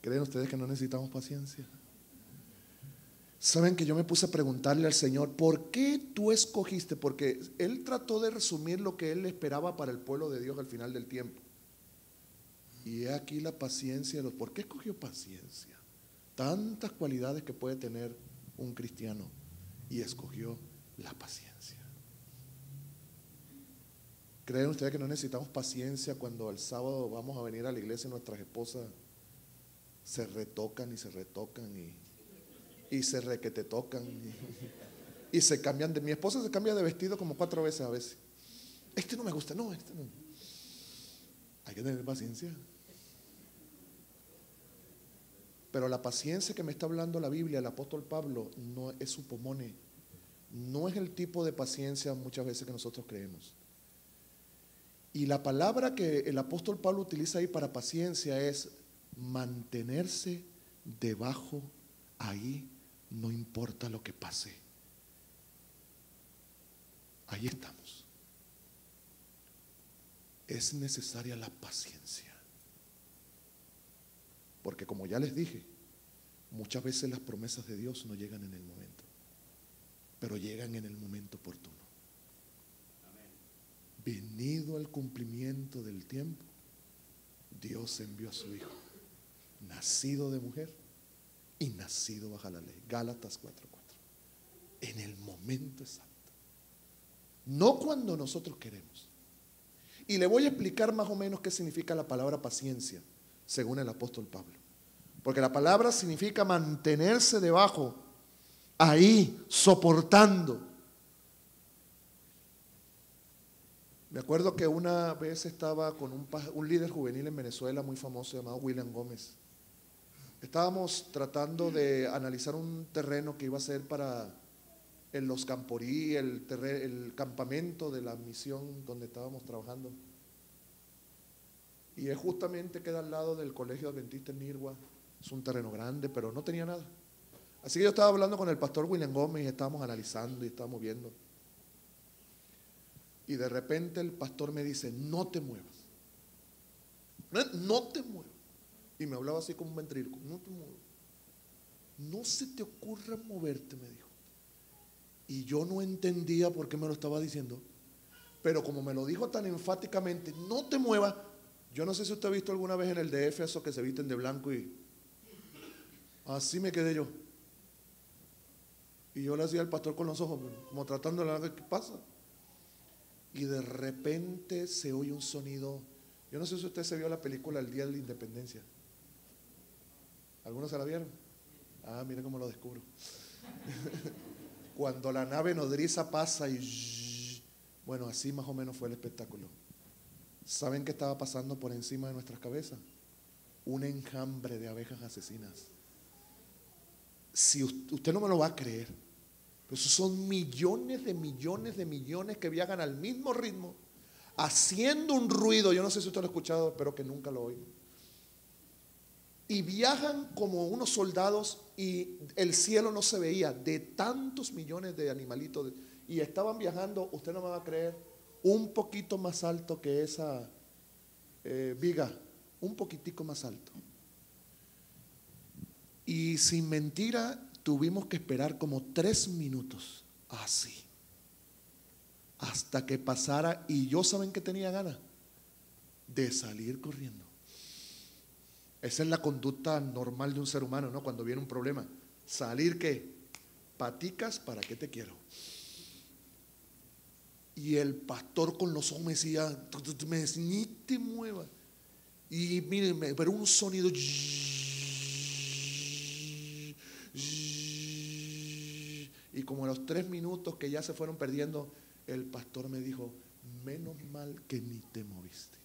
¿Creen ustedes que no necesitamos paciencia? Saben que yo me puse a preguntarle al Señor, ¿por qué tú escogiste? Porque Él trató de resumir lo que Él esperaba para el pueblo de Dios al final del tiempo. Y he aquí la paciencia. ¿Por qué escogió paciencia? Tantas cualidades que puede tener un cristiano. Y escogió la paciencia. ¿Creen ustedes que no necesitamos paciencia cuando el sábado vamos a venir a la iglesia y nuestras esposas se retocan y se retocan y se requete tocan y se cambian de... Mi esposa se cambia de vestido como 4 veces a veces. Este no me gusta, no, este no. Hay que tener paciencia. Pero la paciencia que me está hablando la Biblia, el apóstol Pablo, no es upomone. No es el tipo de paciencia muchas veces que nosotros creemos. Y la palabra que el apóstol Pablo utiliza ahí para paciencia es mantenerse debajo ahí, no importa lo que pase. Ahí estamos. Es necesaria la paciencia. Porque como ya les dije, muchas veces las promesas de Dios no llegan en el momento, pero llegan en el momento oportuno. Venido el cumplimiento del tiempo, Dios envió a su Hijo, nacido de mujer y nacido bajo la ley. Gálatas 4:4. En el momento exacto. No cuando nosotros queremos. Y le voy a explicar más o menos qué significa la palabra paciencia, según el apóstol Pablo. Porque la palabra significa mantenerse debajo, ahí, soportando. Me acuerdo que una vez estaba con un líder juvenil en Venezuela muy famoso llamado William Gómez. Estábamos tratando de analizar un terreno que iba a ser para Los Camporí, el campamento de la misión donde estábamos trabajando. Y es justamente queda al lado del Colegio Adventista en Nirgua. Es un terreno grande, pero no tenía nada. Así que yo estaba hablando con el pastor William Gómez y estábamos analizando y estábamos viendo. Y de repente el pastor me dice, no te muevas. No te muevas. Y me hablaba así como un ventríloco, no te muevas. No se te ocurra moverte, me dijo. Y yo no entendía por qué me lo estaba diciendo. Pero como me lo dijo tan enfáticamente, no te muevas. Yo no sé si usted ha visto alguna vez en el DF esos que se visten de blanco y así me quedé yo. Y yo le hacía al pastor con los ojos, como tratando de hablar, ¿qué pasa? Y de repente se oye un sonido. Yo no sé si usted se vio la película El Día de la Independencia. ¿Algunos se la vieron? Ah, mire cómo lo descubro. Cuando la nave nodriza pasa y... Bueno, así más o menos fue el espectáculo. ¿Saben qué estaba pasando por encima de nuestras cabezas? Un enjambre de abejas asesinas. Si usted no me lo va a creer, pero esos son millones de millones de millones que viajan al mismo ritmo, haciendo un ruido. Yo no sé si usted lo ha escuchado, espero que nunca lo oiga. Y viajan como unos soldados y el cielo no se veía de tantos millones de animalitos. Y estaban viajando, usted no me va a creer, un poquito más alto que esa viga, un poquitico más alto. Y sin mentira, tuvimos que esperar como 3 minutos, así, hasta que pasara. Y yo, ¿saben qué tenía ganas? De salir corriendo. Esa es la conducta normal de un ser humano, ¿no? Cuando viene un problema. Salir, ¿qué? Paticas, ¿para qué te quiero? Y el pastor con los ojos me decía, ni te muevas. Y miren, pero un sonido. Y como a los 3 minutos que ya se fueron perdiendo, el pastor me dijo, menos mal que ni te moviste.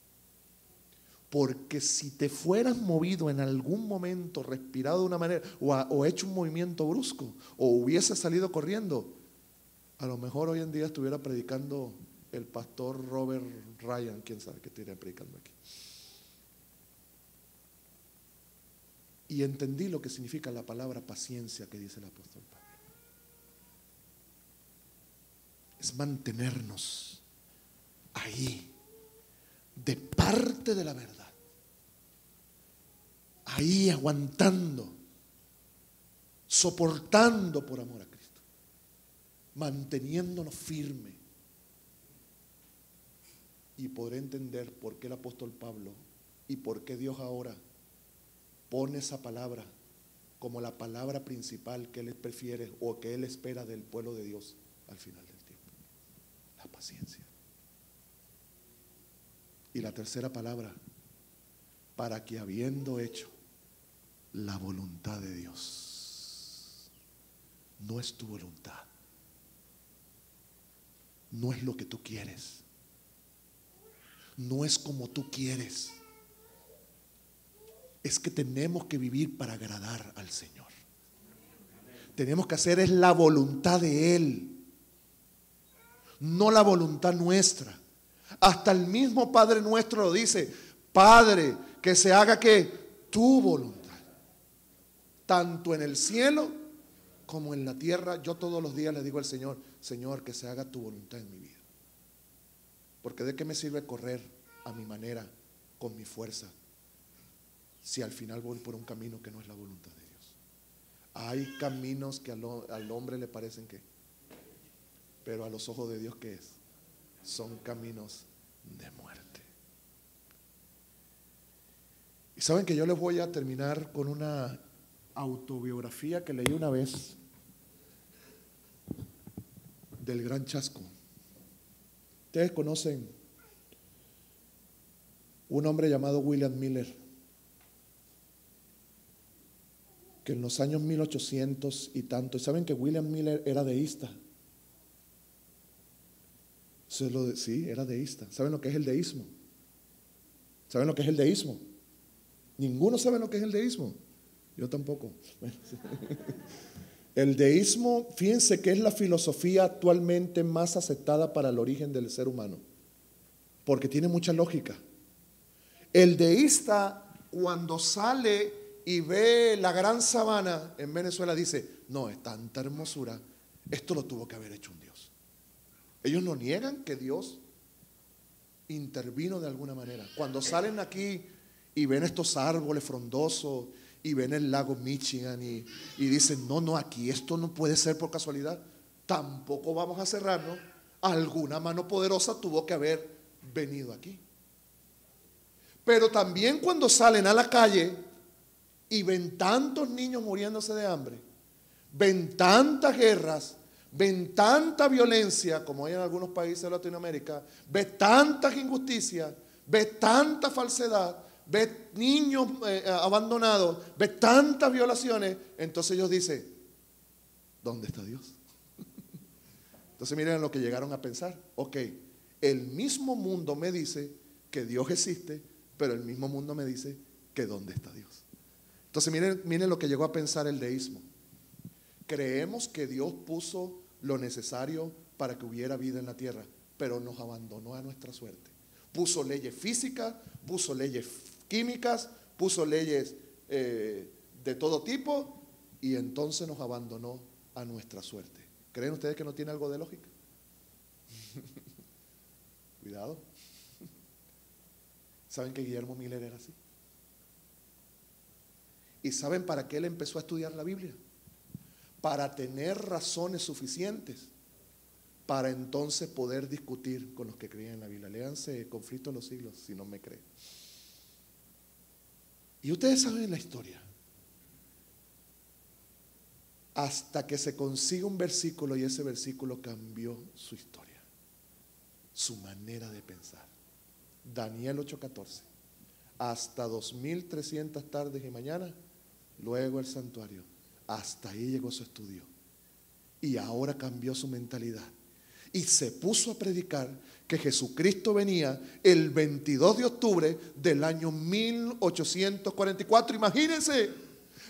Porque si te fueras movido en algún momento, respirado de una manera, o hecho un movimiento brusco, o hubiese salido corriendo, a lo mejor hoy en día estuviera predicando el pastor Robert Ryan, quién sabe qué estaría predicando aquí. Y entendí lo que significa la palabra paciencia que dice el apóstol Pablo. Es mantenernos ahí, de parte de la verdad, ahí aguantando, soportando por amor a Cristo, manteniéndonos firmes. Y podré entender por qué el apóstol Pablo y por qué Dios ahora pone esa palabra como la palabra principal que Él prefiere o que Él espera del pueblo de Dios al final del tiempo: la paciencia. Y la tercera palabra: para que habiendo hecho la voluntad de Dios. No es tu voluntad, no es lo que tú quieres, no es como tú quieres. Es que tenemos que vivir para agradar al Señor. Tenemos que hacer es la voluntad de Él, no la voluntad nuestra. Hasta el mismo Padre nuestro lo dice: Padre, que se haga que tu voluntad, tanto en el cielo como en la tierra. Yo todos los días le digo al Señor: Señor, que se haga tu voluntad en mi vida. Porque ¿de qué me sirve correr a mi manera, con mi fuerza, si al final voy por un camino que no es la voluntad de Dios? Hay caminos que al hombre le parecen que, pero a los ojos de Dios, ¿qué es? Son caminos de muerte. Y saben que yo les voy a terminar con una autobiografía que leí una vez del gran Chasco. Ustedes conocen un hombre llamado William Miller, que en los años 1800 y tanto, y saben que William Miller era deísta. Sí, era deísta. ¿Saben lo que es el deísmo? ¿Saben lo que es el deísmo? Ninguno sabe lo que es el deísmo. Yo tampoco. Bueno, sí. El deísmo, fíjense que es la filosofía actualmente más aceptada para el origen del ser humano, porque tiene mucha lógica. El deísta, cuando sale y ve la gran sabana en Venezuela, dice: no, es tanta hermosura, esto lo tuvo que haber hecho un Dios. Ellos no niegan que Dios intervino de alguna manera. Cuando salen aquí y ven estos árboles frondosos y ven el lago Michigan y dicen: no, aquí esto no puede ser por casualidad, tampoco vamos a cerrarnos, alguna mano poderosa tuvo que haber venido aquí. Pero también cuando salen a la calle y ven tantos niños muriéndose de hambre, ven tantas guerras, ven tanta violencia como hay en algunos países de Latinoamérica, ven tantas injusticias, ven tanta falsedad, ven niños abandonados, ven tantas violaciones, entonces ellos dicen: ¿dónde está Dios? Entonces miren lo que llegaron a pensar. Ok, el mismo mundo me dice que Dios existe, pero el mismo mundo me dice que ¿dónde está Dios? Entonces miren lo que llegó a pensar el deísmo. Creemos que Dios puso lo necesario para que hubiera vida en la tierra, pero nos abandonó a nuestra suerte. Puso leyes físicas, puso leyes químicas, puso leyes de todo tipo, y entonces nos abandonó a nuestra suerte. ¿Creen ustedes que no tiene algo de lógica? Cuidado. ¿Saben que Guillermo Miller era así? ¿Y saben para qué él empezó a estudiar la Biblia? Para tener razones suficientes para entonces poder discutir con los que creían en la Biblia. Léanse Conflicto de los Siglos si no me creen. Y ustedes saben la historia. Hasta que se consiga un versículo y ese versículo cambió su historia, su manera de pensar. Daniel 8:14. Hasta 2300 tardes y mañanas, luego el santuario. Hasta ahí llegó su estudio. Y ahora cambió su mentalidad. Y se puso a predicar que Jesucristo venía el 22 de octubre del año 1844. Imagínense,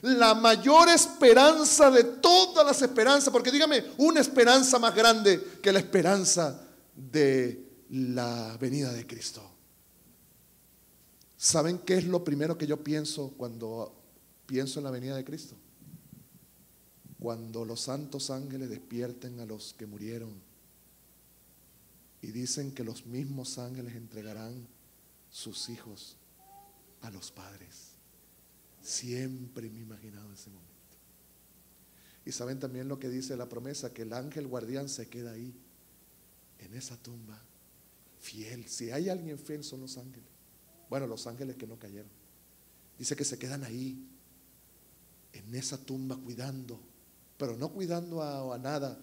la mayor esperanza de todas las esperanzas. Porque dígame, una esperanza más grande que la esperanza de la venida de Cristo. ¿Saben qué es lo primero que yo pienso cuando pienso en la venida de Cristo? Cuando los santos ángeles despierten a los que murieron y dicen que los mismos ángeles entregarán sus hijos a los padres. Siempre me he imaginado ese momento. Y saben también lo que dice la promesa, que el ángel guardián se queda ahí, en esa tumba, fiel. Si hay alguien fiel son los ángeles. Bueno, los ángeles que no cayeron. Dice que se quedan ahí, en esa tumba, cuidando, pero no cuidando a nada,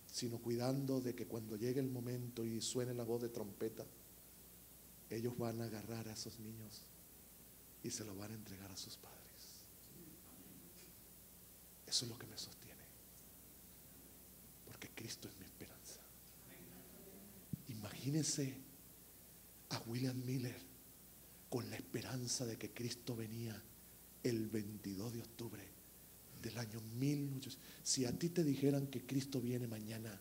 sino cuidando de que cuando llegue el momento y suene la voz de trompeta, ellos van a agarrar a esos niños y se los van a entregar a sus padres. Eso es lo que me sostiene, porque Cristo es mi esperanza. Imagínense a William Miller con la esperanza de que Cristo venía el 22 de octubre del año 1800. Si a ti te dijeran que Cristo viene mañana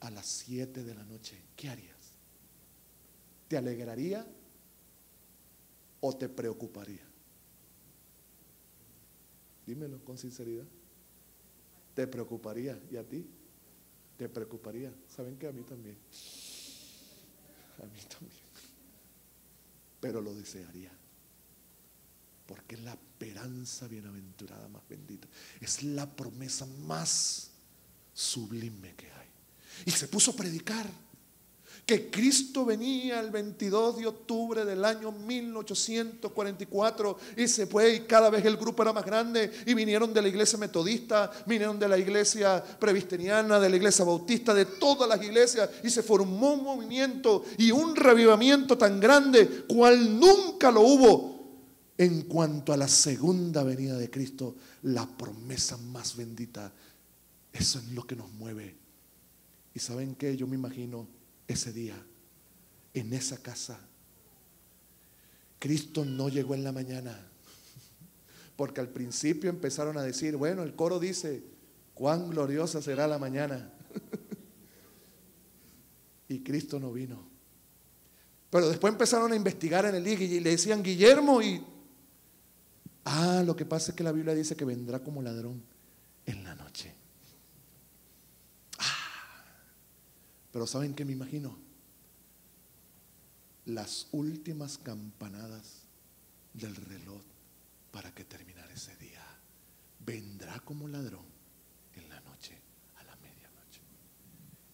a las 7 de la noche, ¿qué harías? ¿Te alegraría o te preocuparía? Dímelo con sinceridad. ¿Te preocuparía? ¿Y a ti? ¿Te preocuparía? ¿Saben qué? A mí también. A mí también. Pero lo desearía. Porque es la esperanza bienaventurada más bendita. Es la promesa más sublime que hay. Y se puso a predicar que Cristo venía el 22 de octubre del año 1844 y se fue, y cada vez el grupo era más grande, y vinieron de la iglesia metodista, vinieron de la iglesia presbiteriana, de la iglesia bautista, de todas las iglesias, y se formó un movimiento y un revivamiento tan grande cual nunca lo hubo en cuanto a la segunda venida de Cristo, la promesa más bendita. Eso es lo que nos mueve. ¿Y saben qué? Yo me imagino ese día, en esa casa, Cristo no llegó en la mañana, porque al principio empezaron a decir, bueno, el coro dice, cuán gloriosa será la mañana. Y Cristo no vino. Pero después empezaron a investigar en el día y le decían, Guillermo, y lo que pasa es que la Biblia dice que vendrá como ladrón en la noche. Pero ¿saben qué me imagino? Las últimas campanadas del reloj para que terminara ese día. Vendrá como ladrón en la noche, a la medianoche.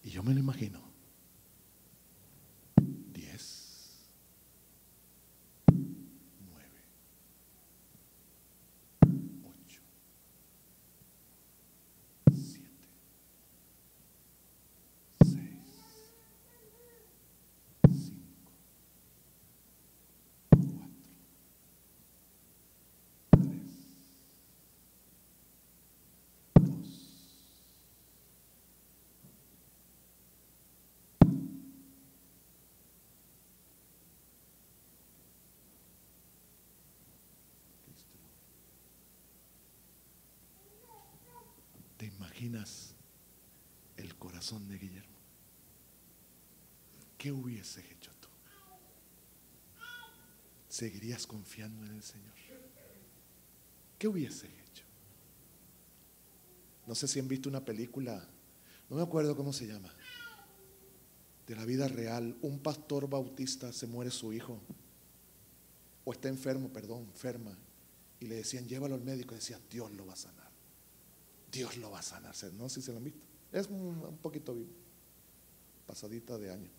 Y yo me lo imagino. 10, 9, 8, 7, 6, 5, 4, 3, 2, 1. ¿Te imaginas el corazón de Guillermo? ¿Qué hubieses hecho tú? ¿Seguirías confiando en el Señor? ¿Qué hubieses hecho? No sé si han visto una película, no me acuerdo cómo se llama, de la vida real. Un pastor bautista, se muere su hijo, o está enferma, y le decían, llévalo al médico, y decía, Dios lo va a sanar. Dios lo va a sanar. No sé si se lo han visto. Es un poquito pasadita de año.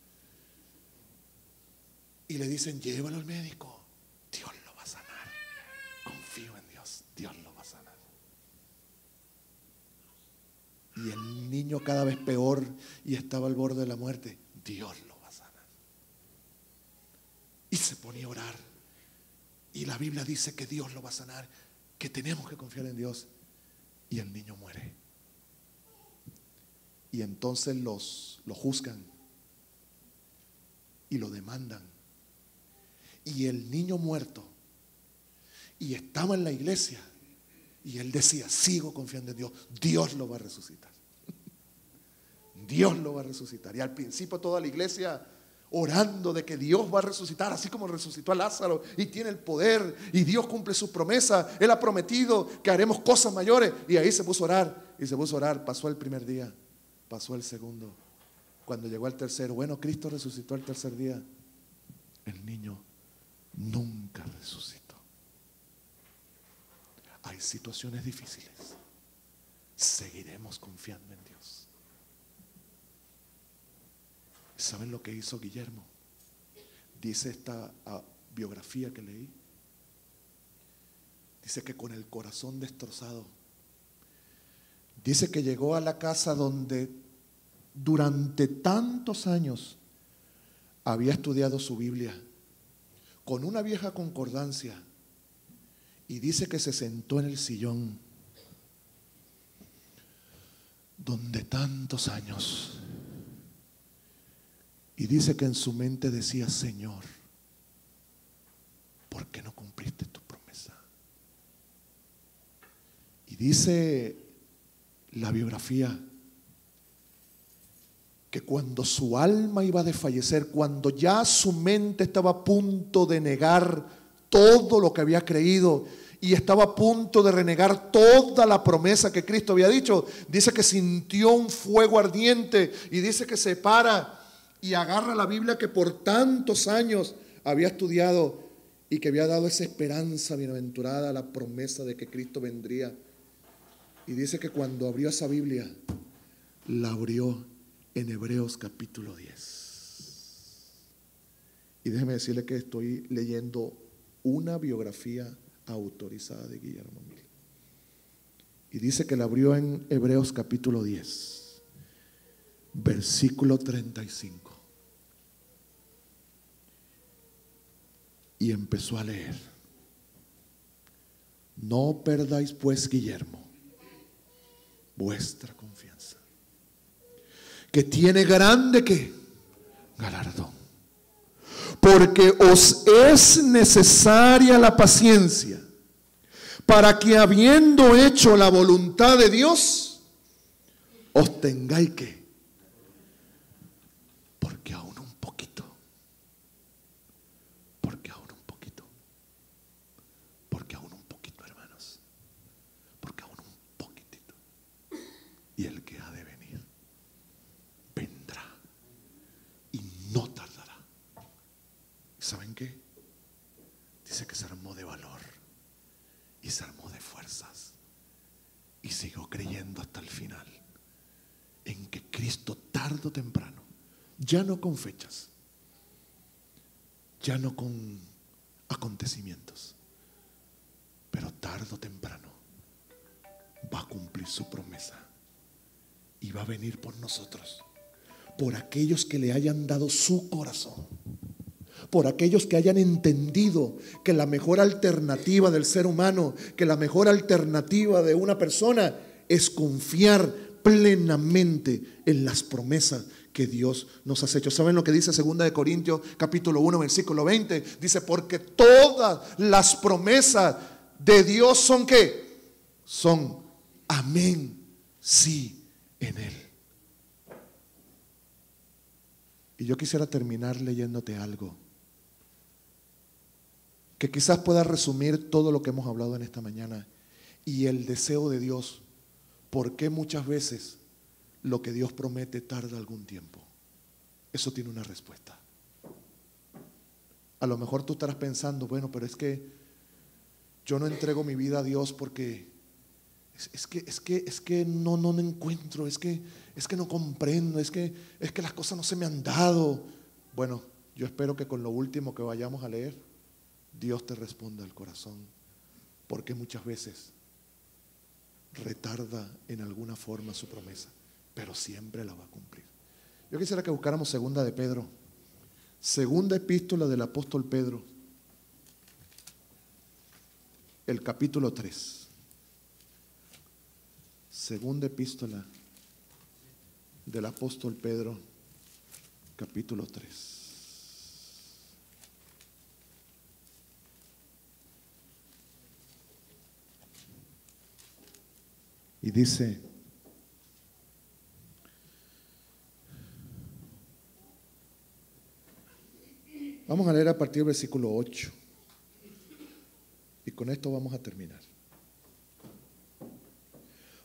Y le dicen, llévalo al médico, Dios lo va a sanar. Confío en Dios, Dios lo va a sanar. Y el niño cada vez peor y estaba al borde de la muerte. Dios lo va a sanar. Y se ponía a orar. Y la Biblia dice que Dios lo va a sanar, que tenemos que confiar en Dios. Y el niño muere. Y entonces lo juzgan y lo demandan. Y el niño muerto, y estaba en la iglesia, y él decía, sigo confiando en Dios, Dios lo va a resucitar. Dios lo va a resucitar. Y al principio toda la iglesia orando de que Dios va a resucitar, así como resucitó a Lázaro, y tiene el poder, y Dios cumple su promesa. Él ha prometido que haremos cosas mayores. Y ahí se puso a orar, y se puso a orar. Pasó el primer día, pasó el segundo. Cuando llegó al tercero, bueno, Cristo resucitó el tercer día. El niño nunca resucitó. Hay situaciones difíciles, seguiremos confiando en Dios. ¿Saben lo que hizo Guillermo? Dice esta biografía que leí. Dice que con el corazón destrozado, dice que llegó a la casa donde durante tantos años había estudiado su Biblia con una vieja concordancia, y dice que se sentó en el sillón donde tantos años, y dice que en su mente decía: Señor, ¿por qué no cumpliste tu promesa? Y dice la biografía que cuando su alma iba a desfallecer, cuando ya su mente estaba a punto de negar todo lo que había creído y estaba a punto de renegar toda la promesa que Cristo había dicho, dice que sintió un fuego ardiente, y dice que se para y agarra la Biblia que por tantos años había estudiado y que había dado esa esperanza bienaventurada, la promesa de que Cristo vendría. Y dice que cuando abrió esa Biblia, la abrió en Hebreos capítulo 10. Y déjeme decirle que estoy leyendo una biografía autorizada de Guillermo Mil. Y dice que la abrió en Hebreos capítulo 10, versículo 35. Y empezó a leer: no perdáis pues, Guillermo, vuestra confianza, que tiene grande ¿qué? Galardón. Porque os es necesaria la paciencia, para que habiendo hecho la voluntad de Dios, os tengáis que. Porque aún un poquito. Porque aún un poquito. Porque aún un poquito, hermanos. Porque aún un poquitito. Y el que ha de venir vendrá y no tardará. ¿Saben qué? Dice que se armó de valor y se armó de fuerzas y siguió creyendo hasta el final en que Cristo tarde o temprano, ya no con fechas, ya no con acontecimientos, pero tarde o temprano va a cumplir su promesa y va a venir por nosotros, por aquellos que le hayan dado su corazón, por aquellos que hayan entendido que la mejor alternativa del ser humano, que la mejor alternativa de una persona es confiar plenamente en las promesas que Dios nos ha hecho. ¿Saben lo que dice 2 Corintios capítulo 1 versículo 20? Dice: porque todas las promesas de Dios son ¿qué? Son amén, sí, en Él. Y yo quisiera terminar leyéndote algo que quizás pueda resumir todo lo que hemos hablado en esta mañana y el deseo de Dios. ¿Por qué muchas veces lo que Dios promete tarda algún tiempo? Eso tiene una respuesta. A lo mejor tú estarás pensando: bueno, pero es que yo no entrego mi vida a Dios porque es que no encuentro, es que no comprendo, es que las cosas no se me han dado. Bueno, yo espero que con lo último que vayamos a leer, Dios te responda al corazón, porque muchas veces retarda en alguna forma su promesa, pero siempre la va a cumplir. Yo quisiera que buscáramos segunda de Pedro, segunda epístola del apóstol Pedro, el capítulo 3. Segunda epístola del apóstol Pedro, capítulo 3. Y dice: vamos a leer a partir del versículo 8. Y con esto vamos a terminar.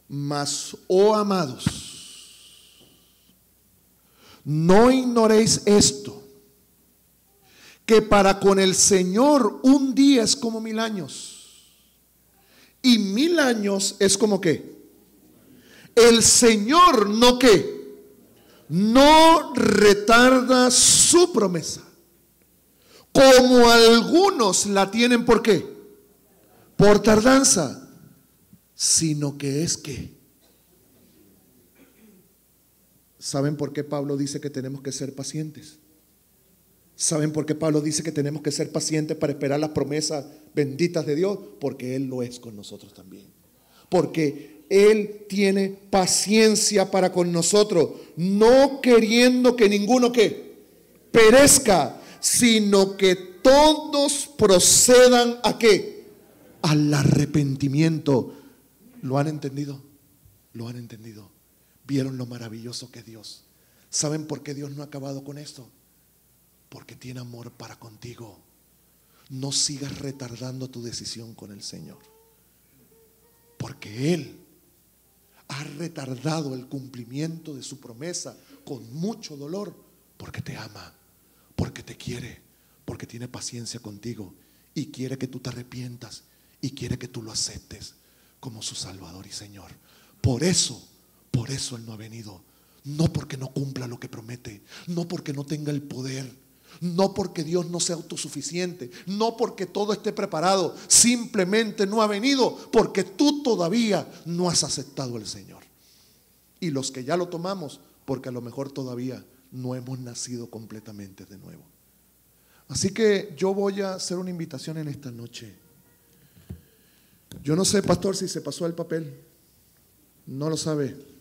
Mas, oh amados, no ignoréis esto, que para con el Señor un día es como 1000 años, y 1000 años es como ¿qué? el Señor no ¿qué? No retarda su promesa, como algunos la tienen. ¿Por qué? Por tardanza, sino que es que. ¿Saben por qué Pablo dice que tenemos que ser pacientes? ¿Saben por qué Pablo dice que tenemos que ser pacientes para esperar las promesas benditas de Dios? Porque Él lo es con nosotros también. Porque Él tiene paciencia para con nosotros, no queriendo que ninguno ¿qué? Perezca, sino que todos procedan ¿a qué? Al arrepentimiento. ¿Lo han entendido? ¿Lo han entendido? ¿Vieron lo maravilloso que es Dios? ¿Saben por qué Dios no ha acabado con esto? Porque tiene amor para contigo. No sigas retardando tu decisión con el Señor, porque Él ha retardado el cumplimiento de su promesa con mucho dolor, porque te ama, porque te quiere, porque tiene paciencia contigo y quiere que tú te arrepientas y quiere que tú lo aceptes como su Salvador y Señor. Por eso Él no ha venido, no porque no cumpla lo que promete, no porque no tenga el poder, no porque Dios no sea autosuficiente, no porque todo esté preparado. Simplemente no ha venido porque tú todavía no has aceptado al Señor. Y los que ya lo tomamos, porque a lo mejor todavía no hemos nacido completamente de nuevo. Así que yo voy a hacer una invitación en esta noche. Yo no sé, pastor, si se pasó el papel. No lo sabe.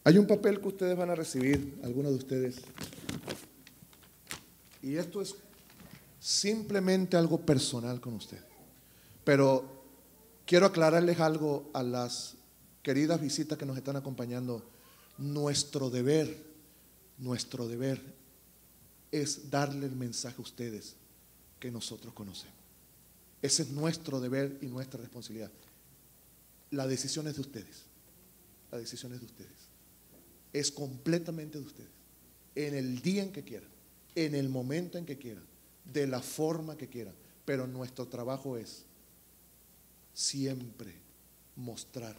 Hay un papel que ustedes van a recibir, algunos de ustedes. Y esto es simplemente algo personal con ustedes. Pero quiero aclararles algo a las queridas visitas que nos están acompañando. Nuestro deber es darle el mensaje a ustedes que nosotros conocemos. Ese es nuestro deber y nuestra responsabilidad. La decisión es de ustedes. La decisión es de ustedes. Es completamente de ustedes. En el día en que quieran, en el momento en que quieran, de la forma que quieran. Pero nuestro trabajo es siempre mostrar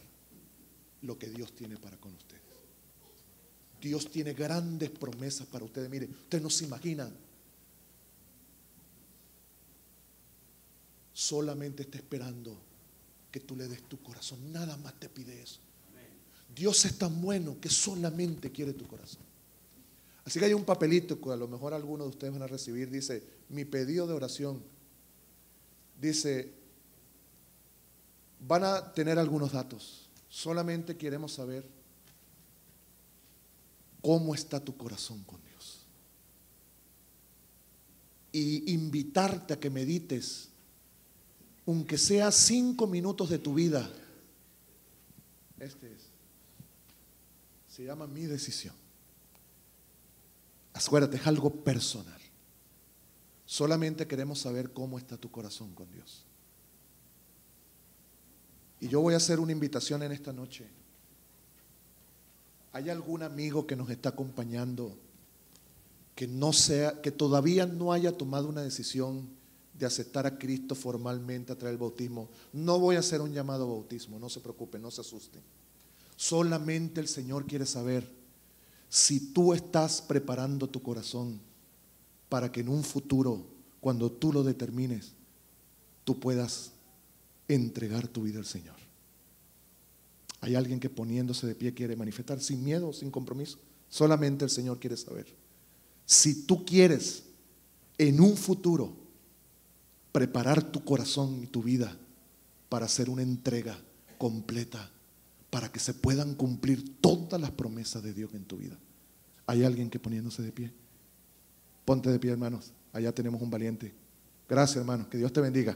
lo que Dios tiene para con ustedes. Dios tiene grandes promesas para ustedes. Mire, ustedes no se imaginan. Solamente está esperando que tú le des tu corazón. Nada más te pide eso. Dios es tan bueno que solamente quiere tu corazón. Así que hay un papelito que a lo mejor algunos de ustedes van a recibir. Dice, mi pedido de oración. Dice, van a tener algunos datos. Solamente queremos saber cómo está tu corazón con Dios. Y invitarte a que medites, aunque sea 5 minutos de tu vida. Se llama mi decisión. Acuérdate, es algo personal. Solamente queremos saber cómo está tu corazón con Dios. Y yo voy a hacer una invitación en esta noche. ¿Hay algún amigo que nos está acompañando que todavía no haya tomado una decisión de aceptar a Cristo formalmente a través del bautismo? No voy a hacer un llamado a bautismo, no se preocupen, no se asusten. Solamente el Señor quiere saber si tú estás preparando tu corazón para que en un futuro, cuando tú lo determines, tú puedas entregar tu vida al Señor. Hay alguien que poniéndose de pie quiere manifestar sin miedo, sin compromiso. Solamente el Señor quiere saber si tú quieres en un futuro preparar tu corazón y tu vida para hacer una entrega completa, para que se puedan cumplir todas las promesas de Dios en tu vida. ¿Hay alguien que poniéndose de pie? Ponte de pie, hermanos. Allá tenemos un valiente. Gracias, hermanos. Que Dios te bendiga.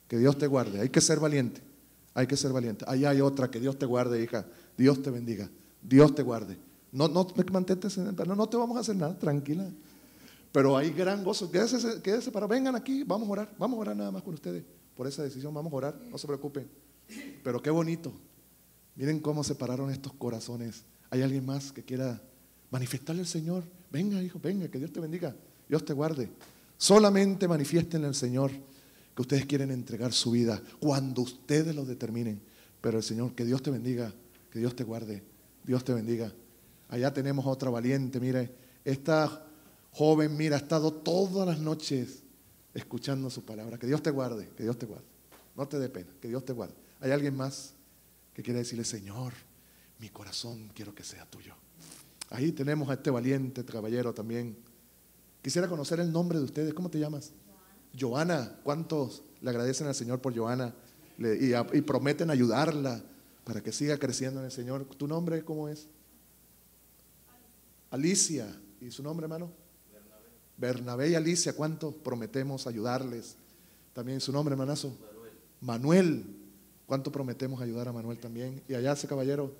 Que Dios te guarde. Hay que ser valiente. Hay que ser valiente. Allá hay otra. Que Dios te guarde, hija. Dios te bendiga. Dios te guarde. No te vamos a hacer nada. Tranquila. Pero hay gran gozo. Quédese para. Vengan aquí. Vamos a orar. Vamos a orar nada más con ustedes. Por esa decisión vamos a orar. No se preocupen. Pero qué bonito. Miren cómo se pararon estos corazones. ¿Hay alguien más que quiera manifestarle al Señor? Venga, hijo, venga, que Dios te bendiga. Dios te guarde. Solamente manifiestenle al Señor que ustedes quieren entregar su vida cuando ustedes lo determinen. Pero el Señor, que Dios te bendiga, que Dios te guarde, Dios te bendiga. Allá tenemos a otra valiente, mire, esta joven, mira, ha estado todas las noches escuchando su palabra. Que Dios te guarde, que Dios te guarde. No te dé pena, que Dios te guarde. ¿Hay alguien más que quiere decirle, Señor, mi corazón quiero que sea tuyo? Ahí tenemos a este valiente caballero también. Quisiera conocer el nombre de ustedes. ¿Cómo te llamas? Joana. ¿Cuántos le agradecen al Señor por Joana? Y prometen ayudarla para que siga creciendo en el Señor. ¿Tu nombre cómo es? Alicia. ¿Y su nombre, hermano? Bernabé y Alicia. ¿Cuántos prometemos ayudarles? También su nombre, hermanazo. Manuel. ¿Cuánto prometemos ayudar a Manuel también? Y allá ese caballero,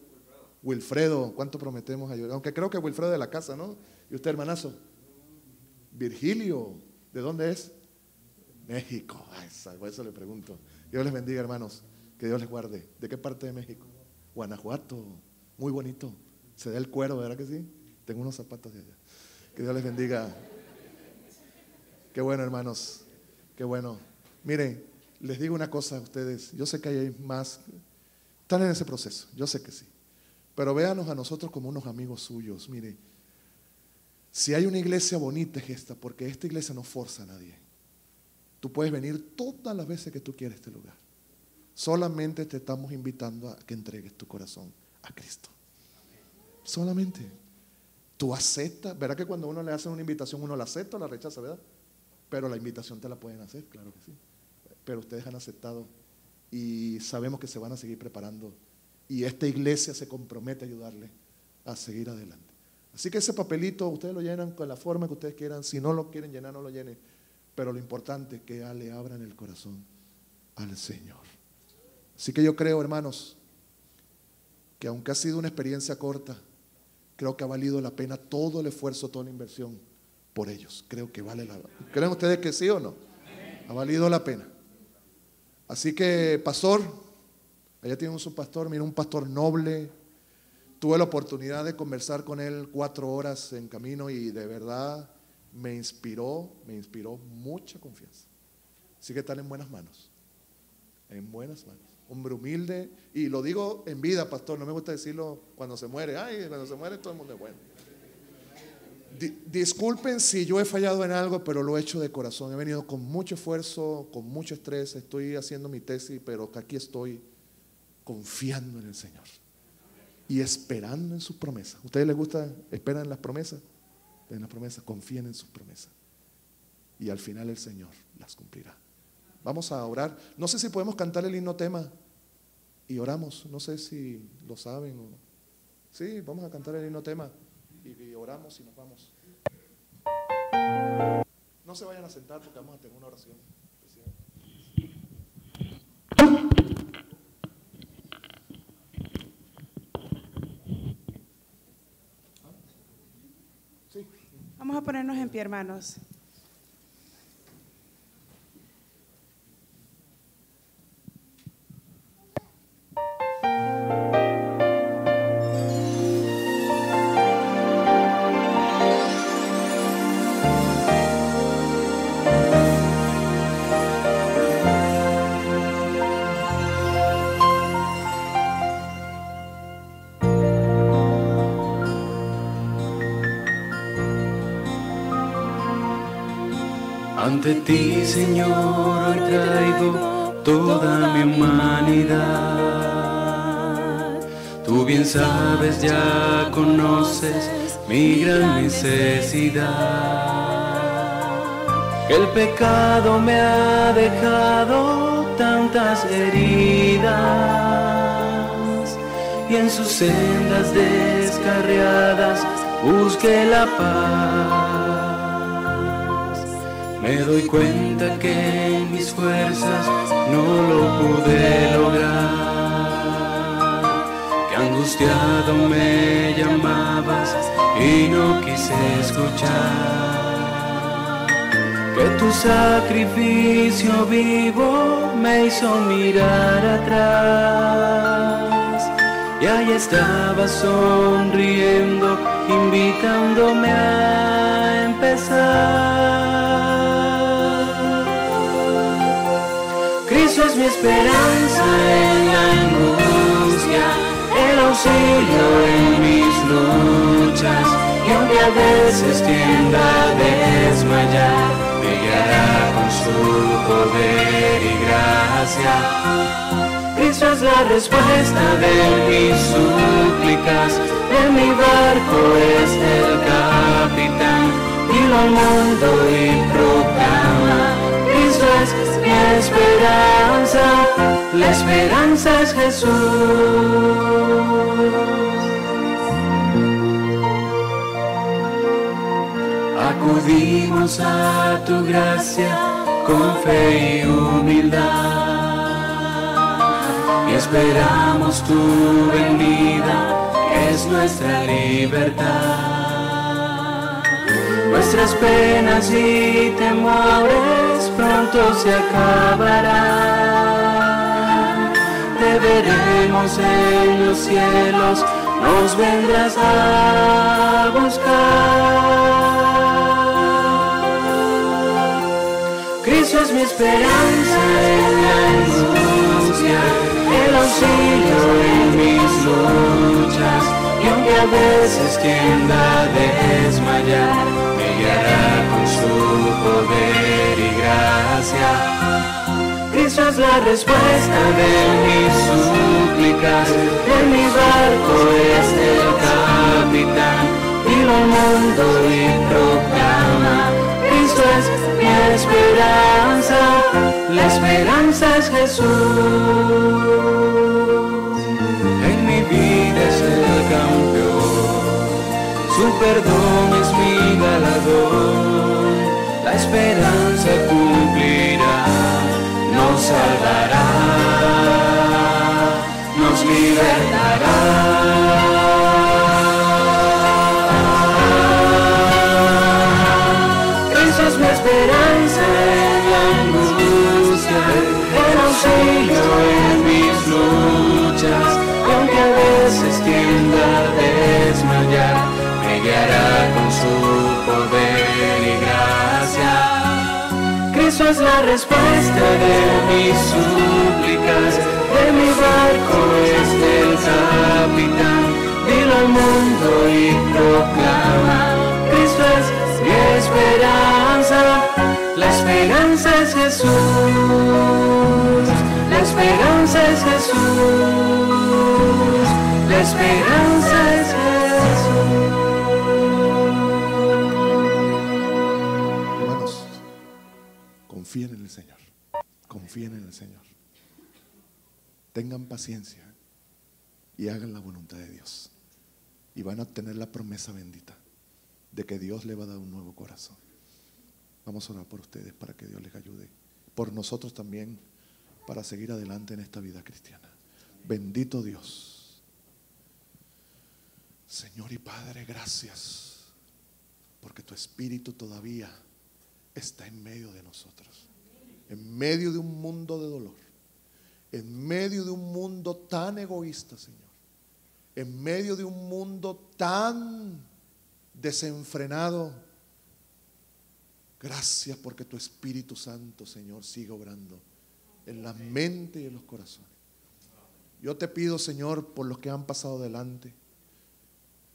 Wilfredo. ¿Cuánto prometemos ayudar? Aunque creo que Wilfredo de la casa, ¿no? ¿Y usted, hermanazo? Virgilio. ¿De dónde es? México. Ay, por eso le pregunto. Dios les bendiga, hermanos. Que Dios les guarde. ¿De qué parte de México? Guanajuato. Muy bonito. Se da el cuero, ¿verdad que sí? Tengo unos zapatos de allá. Que Dios les bendiga. Qué bueno, hermanos. Qué bueno. Miren, les digo una cosa a ustedes. Yo sé que hay más. Están en ese proceso. Yo sé que sí. Pero véanos a nosotros como unos amigos suyos. Mire, si hay una iglesia bonita es esta, porque esta iglesia no forza a nadie. Tú puedes venir todas las veces que tú quieras a este lugar. Solamente te estamos invitando a que entregues tu corazón a Cristo. Solamente. Tú aceptas. ¿Verdad que cuando uno le hace una invitación uno la acepta o la rechaza, verdad? Pero la invitación te la pueden hacer, claro que sí. Pero ustedes han aceptado y sabemos que se van a seguir preparando. Y esta iglesia se compromete a ayudarle a seguir adelante. Así que ese papelito ustedes lo llenan con la forma que ustedes quieran. Si no lo quieren llenar, no lo llenen. Pero lo importante es que le abran el corazón al Señor. Así que yo creo, hermanos, que aunque ha sido una experiencia corta, creo que ha valido la pena todo el esfuerzo, toda la inversión por ellos. Creo que vale la pena. ¿Creen ustedes que sí o no? Ha valido la pena. Así que, pastor, allá tienen un pastor, mira, un pastor noble. Tuve la oportunidad de conversar con él 4 horas en camino y de verdad me inspiró mucha confianza. Así que están en buenas manos. En buenas manos. Hombre humilde, y lo digo en vida, pastor, no me gusta decirlo cuando se muere. Ay, cuando se muere todo el mundo es bueno. Disculpen si yo he fallado en algo, pero lo he hecho de corazón. He venido con mucho esfuerzo, con mucho estrés. Estoy haciendo mi tesis, pero aquí estoy confiando en el Señor y esperando en sus promesas. ¿A ustedes les gusta, esperan las promesas? En las promesas, confíen en sus promesas y al final el Señor las cumplirá. Vamos a orar. No sé si podemos cantar el himno tema y oramos. No sé si lo saben o... Sí, vamos a cantar el himno tema y oramos y nos vamos. No se vayan a sentar porque vamos a tener una oración especial. Sí. Vamos a ponernos en pie, hermanos. Ante ti, Señor, hoy traigo toda mi humanidad. Tú bien sabes, ya conoces mi gran necesidad. El pecado me ha dejado tantas heridas y en sus sendas descarriadas busqué la paz. Me doy cuenta que en mis fuerzas no lo pude lograr, que angustiado me llamabas y no quise escuchar, que tu sacrificio vivo me hizo mirar atrás y ahí estaba sonriendo, invitándome a empezar. Cristo es mi esperanza en la angustia. auxilio en mis luchas, y aunque a veces tienda a desmayar, me guiará con su poder y gracia. Cristo es la respuesta de mis súplicas, en mi barco es el capitán. Dilo al mundo y proclama, Cristo es mi esperanza, la esperanza es Jesús. Acudimos a tu gracia con fe y humildad, y esperamos tu venida, que es nuestra libertad. Nuestras penas y temores pronto se acabarán. Te veremos en los cielos, nos vendrás a buscar. Cristo es mi esperanza en la angustia, el auxilio en mis luchas, y aunque a veces tienda a desmayar, me guiará con su poder y gracia. Cristo es la respuesta de mis súplicas, en mi barco es el capitán. Dilo al mundo y proclama, Cristo es mi esperanza, la esperanza es Jesús. En mi vida es el campeón, su perdón es mi galardón, la esperanza cumplirá, nos salvará, nos libertará. Cristo es mi esperanza en la angustia, el auxilio en mis luchas, y aunque a veces tienda a desmayar, me guiará con su poder y gracia. Cristo es la respuesta de mis súplicas, de mi barco es el capitán. Dilo al mundo y proclama, Cristo es mi esperanza, la esperanza es Jesús, la esperanza es Jesús, la esperanza es Jesús. Hermanos, confíen en el Señor, confíen en el Señor. Tengan paciencia y hagan la voluntad de Dios. Y van a obtener la promesa bendita de que Dios le va a dar un nuevo corazón. Vamos a orar por ustedes para que Dios les ayude. Por nosotros también, para seguir adelante en esta vida cristiana. Bendito Dios. Señor y Padre, gracias, porque tu Espíritu todavía está en medio de nosotros. En medio de un mundo de dolor. En medio de un mundo tan egoísta, Señor. En medio de un mundo tan desenfrenado. Gracias porque tu Espíritu Santo, Señor, sigue obrando en la mente y en los corazones. Yo te pido, Señor, por los que han pasado adelante,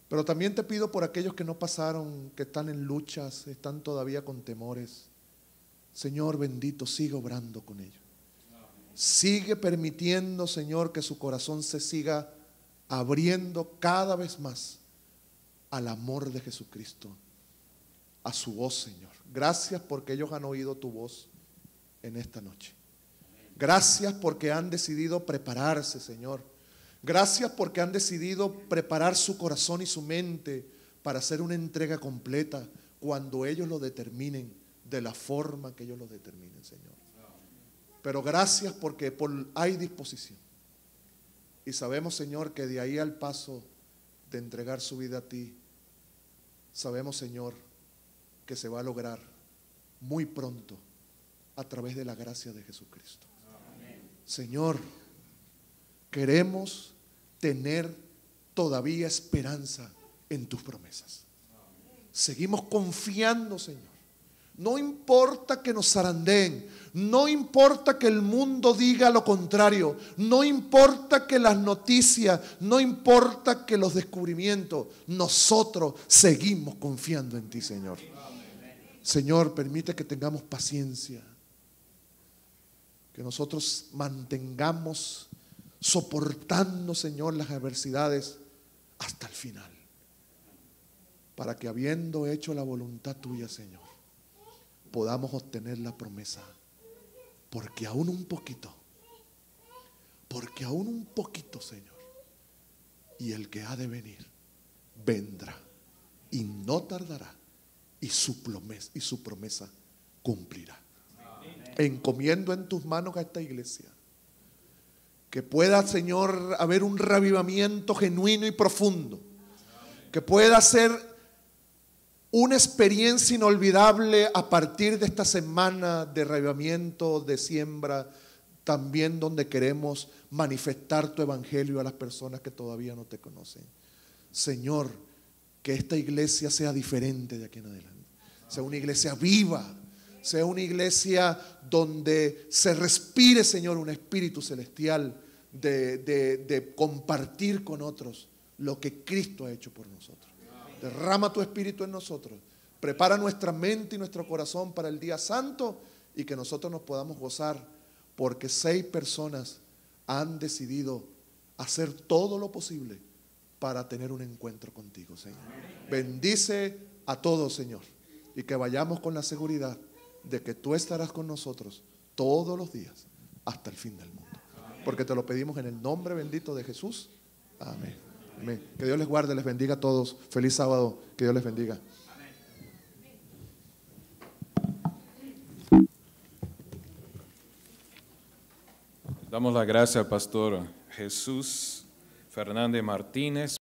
pero también te pido por aquellos que no pasaron, que están en luchas, están todavía con temores. Señor bendito, sigue obrando con ellos. Sigue permitiendo, Señor, que su corazón se siga abriendo cada vez más al amor de Jesucristo, a su voz, Señor. Gracias porque ellos han oído tu voz en esta noche. Gracias porque han decidido prepararse, Señor. Gracias porque han decidido preparar su corazón y su mente para hacer una entrega completa cuando ellos lo determinen, de la forma que ellos lo determinen, Señor. Pero gracias porque hay disposición. Y sabemos, Señor, que de ahí al paso de entregar su vida a ti, sabemos, Señor, que se va a lograr muy pronto a través de la gracia de Jesucristo. Amén. Señor, queremos tener todavía esperanza en tus promesas. Amén. Seguimos confiando, Señor. No importa que nos zarandeen, No importa que el mundo diga lo contrario, no importa que las noticias, no importa que los descubrimientos, nosotros seguimos confiando en ti, Señor. Señor, permite que tengamos paciencia, que nosotros mantengamos soportando, Señor, las adversidades hasta el final, para que habiendo hecho la voluntad tuya, Señor, podamos obtener la promesa. Porque aún un poquito, Señor, y el que ha de venir, vendrá y no tardará, y su promesa cumplirá. Encomiendo en tus manos a esta iglesia, que pueda, Señor, haber un revivamiento genuino y profundo, que pueda ser una experiencia inolvidable a partir de esta semana de revivamiento, de siembra, también donde queremos manifestar tu evangelio a las personas que todavía no te conocen. Señor, que esta iglesia sea diferente de aquí en adelante, sea una iglesia viva, sea una iglesia donde se respire, Señor, un espíritu celestial de compartir con otros lo que Cristo ha hecho por nosotros. Derrama tu espíritu en nosotros, prepara nuestra mente y nuestro corazón para el día santo, y que nosotros nos podamos gozar porque 6 personas han decidido hacer todo lo posible para tener un encuentro contigo, Señor. Bendice a todos, Señor, y que vayamos con la seguridad de que tú estarás con nosotros todos los días hasta el fin del mundo, porque te lo pedimos en el nombre bendito de Jesús. Amén. Amén. Que Dios les guarde, les bendiga a todos. Feliz sábado, que Dios les bendiga. Damos la gracia al pastor Jesús Fernández Martínez.